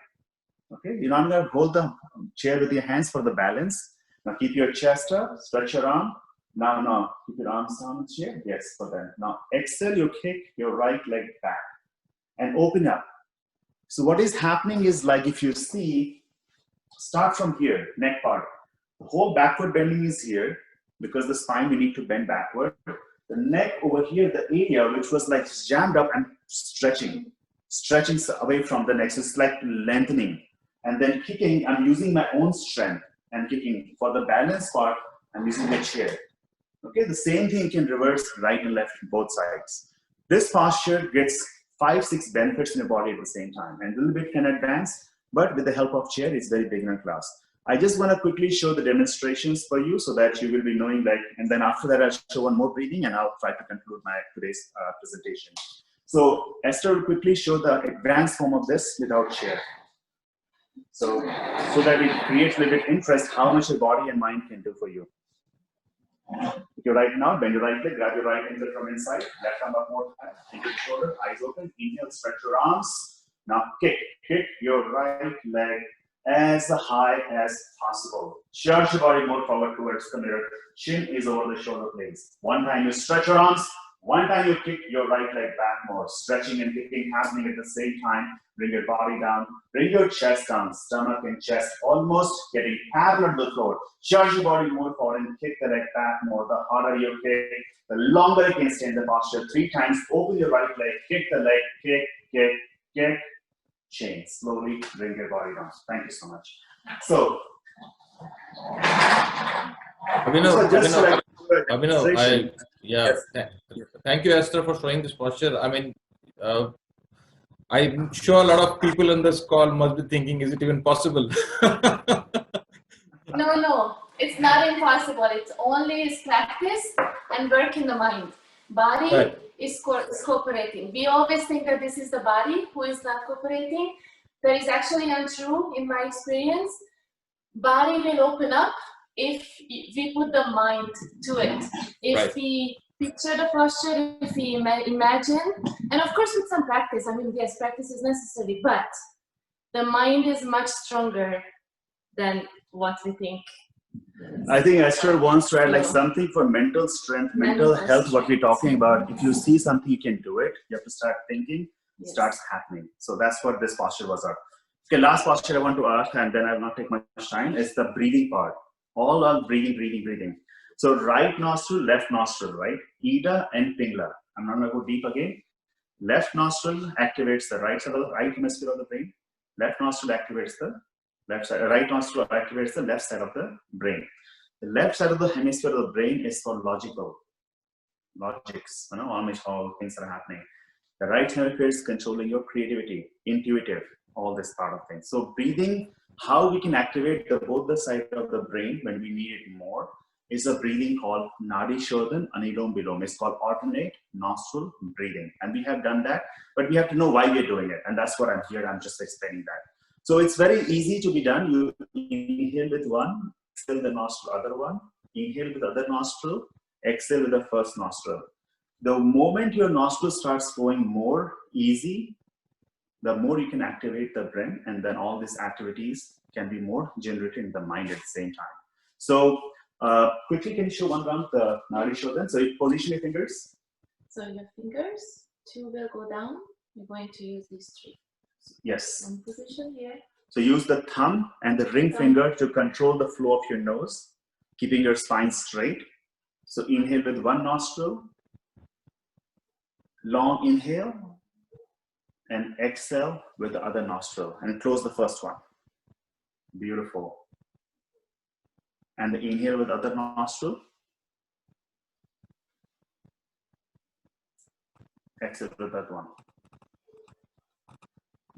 Okay, you're not gonna hold the chair with your hands for the balance. Now keep your chest up, stretch your arm. Now, keep your arms down the chair. Yes, for that. Now exhale, you kick your right leg back and open up. So what is happening is, like, if you see, start from here, neck part. The whole backward bending is here because the spine we need to bend backward. The neck over here, the area which was like jammed up and stretching away from the neck. So it's like lengthening. And then kicking, I'm using my own strength and kicking. For the balance part, I'm using the chair. Okay, the same thing can reverse right and left both sides. This posture gets 5-6 benefits in your body at the same time, and a little bit can advance, but with the help of chair, it's very beginner class. I just want to quickly show the demonstrations for you so that you will be knowing, like, and then after that, I'll show one more breathing and I'll try to conclude my today's presentation. So Esther will quickly show the advanced form of this without chair. So that it creates a little bit interest how much your body and mind can do for you. If you're right now, bend your right leg, grab your right ankle from inside, left arm up more time, into the shoulder, eyes open, inhale, stretch your arms. Now kick your right leg as high as possible. Charge your body more forward towards the mirror. Chin is over the shoulder blades. One time you stretch your arms, one time you kick your right leg back more. Stretching and kicking happening at the same time. Bring your body down, bring your chest down, stomach and chest almost getting parallel to the floor. Charge your body more forward and kick the leg back more. The harder you kick, the longer you can stay in the posture. 3 times, open your right leg, kick the leg, kick, chain. Slowly bring your body down. Thank you so much. So, Abhinav, thank you, Esther, for showing this posture. I mean, I'm sure a lot of people in this call must be thinking, is it even possible? No, it's not impossible. It's only practice and work in the mind. Body is cooperating. We always think that this is the body who is not cooperating. That is actually untrue in my experience. Body will open up if we put the mind to it. If we picture the posture, if we imagine, and of course with some practice. I mean, yes, practice is necessary, but the mind is much stronger than what we think. I think Esther wants to add like something for mental strength, mental health, what we're talking about. If you see something, you can do it. You have to start thinking, it starts happening. So that's what this posture was about. Okay, last posture I want to ask, and then I will not take much time, is the breathing part. All on breathing. So right nostril, left nostril, right? Ida and Pingala. I'm not going to go deep again. Left nostril activates the right side of the right hemisphere of the brain. Left nostril activates the left side. Right nostril activates the left side of the brain. The left side of the hemisphere of the brain is for logics, all things that are happening. The right hemisphere is controlling your creativity, intuitive, all this part of things. So breathing, how we can activate both the side of the brain when we need it more, is a breathing called Nadi Shodhan, Anilom Bilom. It's called alternate nostril breathing. And we have done that, but we have to know why we're doing it. And that's what I'm here. I'm just explaining that. So it's very easy to be done. You inhale with one, exhale the nostril, other one, inhale with the other nostril, exhale with the first nostril. The moment your nostril starts going more easy, the more you can activate the brain, and then all these activities can be more generated in the mind at the same time. So quickly, can you show one round the Nadi Shodhan? So you position your fingers. So your fingers, 2 will go down. You're going to use these 3. Yes. One position here. So use the thumb and the ring finger to control the flow of your nose, keeping your spine straight. So inhale with one nostril, long inhale, and exhale with the other nostril, and close the first one. Beautiful. And the inhale with the other nostril. Exhale with that one.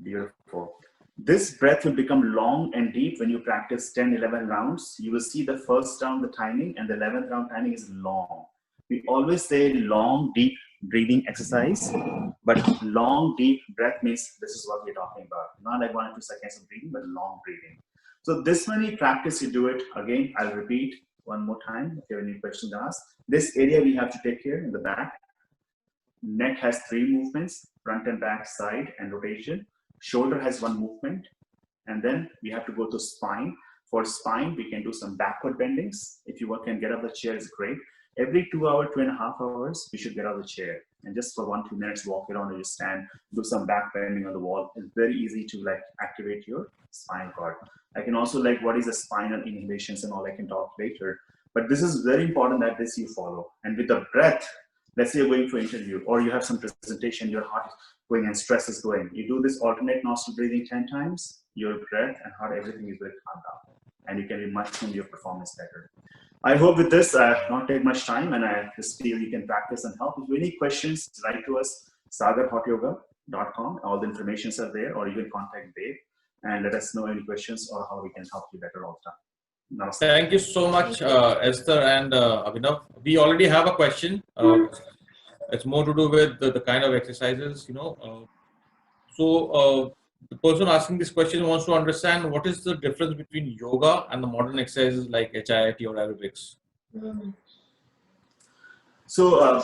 Beautiful. This breath will become long and deep when you practice 10, 11 rounds. You will see the first round, the timing, and the 11th round timing is long. We always say long, deep breathing exercise, but long, deep breath means this is what we're talking about. Not like 1 or 2 seconds of breathing, but long breathing. So this many practice, you do it. Again, I'll repeat one more time if you have any questions to ask. This area we have to take care in the back. Neck has 3 movements, front and back, side, and rotation. Shoulder has 1 movement, and then we have to go to spine. For spine, we can do some backward bendings. If you can get out of the chair, it's great. Every 2 hours, 2.5 hours, we should get out of the chair. And just for 1-2 minutes, walk around or just stand, do some back bending on the wall. It's very easy to like activate your spine cord. I can also like what is the spinal inhibitions and all, I can talk later. But this is very important that this you follow. And with the breath, let's say you're going for an interview or you have some presentation, your heart is going and stress is going. You do this alternate nostril breathing 10 times, your breath and heart, everything is very calm down. And you can be much more your performance better. I hope with this, not take much time, and I just feel you can practice and help. If you have any questions, write to us, sagarhotyoga.com. All the informations are there, or you can contact Dave and let us know any questions or how we can help you better all the time. Namaste. Thank you so much, Esther and Abhinav. We already have a question. It's more to do with the kind of exercises, you know. The person asking this question wants to understand what is the difference between yoga and the modern exercises like HIIT or aerobics. So,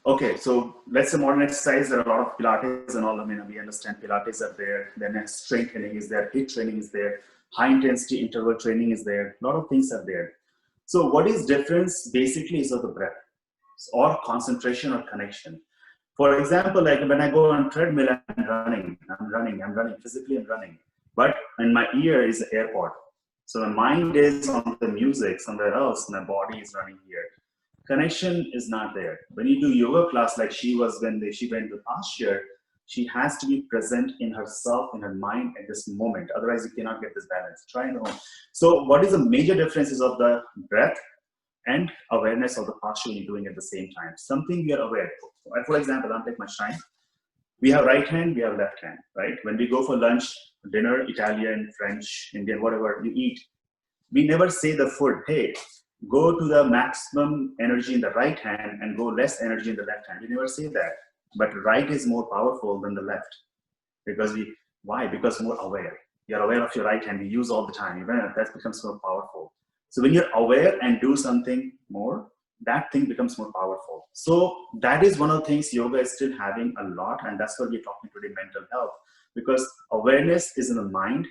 okay, so let's say modern exercise, there are a lot of Pilates and all. I mean, we understand Pilates are there, then strength training is there, HIIT training is there, high intensity interval training is there, a lot of things are there. So what is difference basically is of the breath or concentration or connection. For example, like when I go on treadmill, I'm running, physically I'm running. But in my ear is the airport. So my mind is on the music somewhere else, my body is running here. Connection is not there. When you do yoga class like she was when she went to posture, she has to be present in herself, in her mind at this moment. Otherwise, you cannot get this balance. Try it at home. So what is the major differences of the breath and awareness of the posture you're doing at the same time? Something we are aware of. For example, don't take much time. We have right hand, we have left hand, right? When we go for lunch, dinner, Italian, French, Indian, whatever you eat, we never say the food, hey, go to the maximum energy in the right hand and go less energy in the left hand. We never say that. But right is more powerful than the left. Because why? Because more aware. You're aware of your right hand, you use all the time. That becomes more powerful. So when you're aware and do something more, that thing becomes more powerful. So that is one of the things yoga is still having a lot, and that's why we're talking today, mental health. Because awareness is in the mind,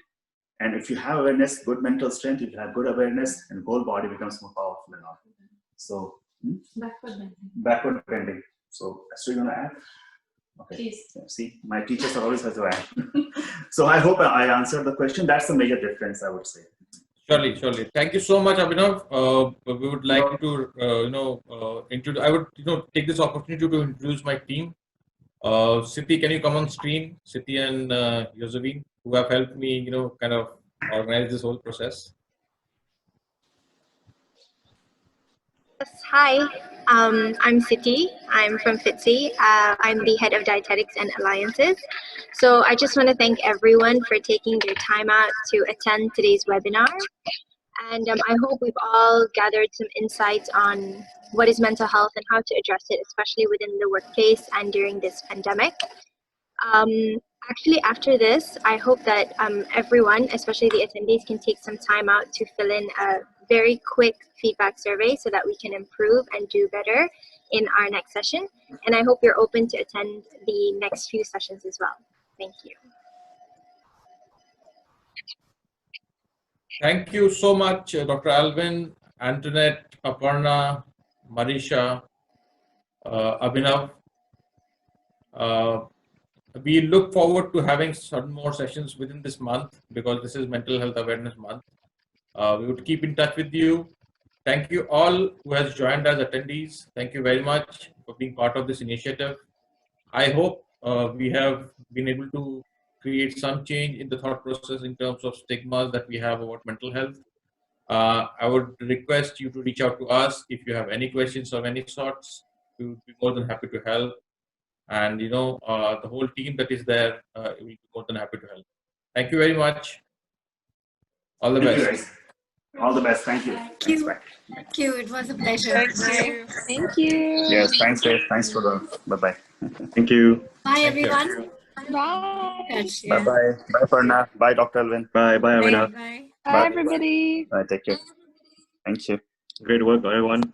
and if you have awareness, good mental strength, if you have good awareness, and whole body becomes more powerful and all. So backward bending. So Esther, you want to add? Okay. Please. See, my teachers are always have to add. So I hope I answered the question. That's the major difference, I would say. Surely. Thank you so much, Abhinav. We would like to, I would, take this opportunity to introduce my team. Siti, can you come on screen? Siti and Yosavin, who have helped me, kind of organize this whole process. Yes, hi. I'm Siti. I'm from FITCI. I'm the head of dietetics and alliances. So I just want to thank everyone for taking their time out to attend today's webinar. And I hope we've all gathered some insights on what is mental health and how to address it, especially within the workplace and during this pandemic. Actually, after this, I hope that everyone, especially the attendees, can take some time out to fill in a very quick feedback survey so that we can improve and do better in our next session. And I hope you're open to attend the next few sessions as well. Thank you. Thank you so much, Dr. Alvin, Antoinette, Aparna, Marisha, Abhinav. We look forward to having some more sessions within this month because this is Mental Health Awareness Month. We would keep in touch with you. Thank you all who has joined as attendees. Thank you very much for being part of this initiative. I hope we have been able to create some change in the thought process in terms of stigmas that we have about mental health. I would request you to reach out to us if you have any questions of any sorts. We would be more than happy to help. and the whole team that is there will be more than happy to help. Thank you very much. All the Thank you, best. guys. All the best. Thank you. Thank you. Thank you. It was a pleasure. Thank Bye. you. Thank you. Yes, thanks, Dave. Thanks for the bye-bye. Thank you. Bye, Thank you. everyone. Bye. Touch, yeah. Bye-bye. Bye, Parna. Bye, Dr. Alvin. Bye. Bye, Bye. Amina. Bye. Bye, everybody. Bye, take care. Thank you. Great work, everyone.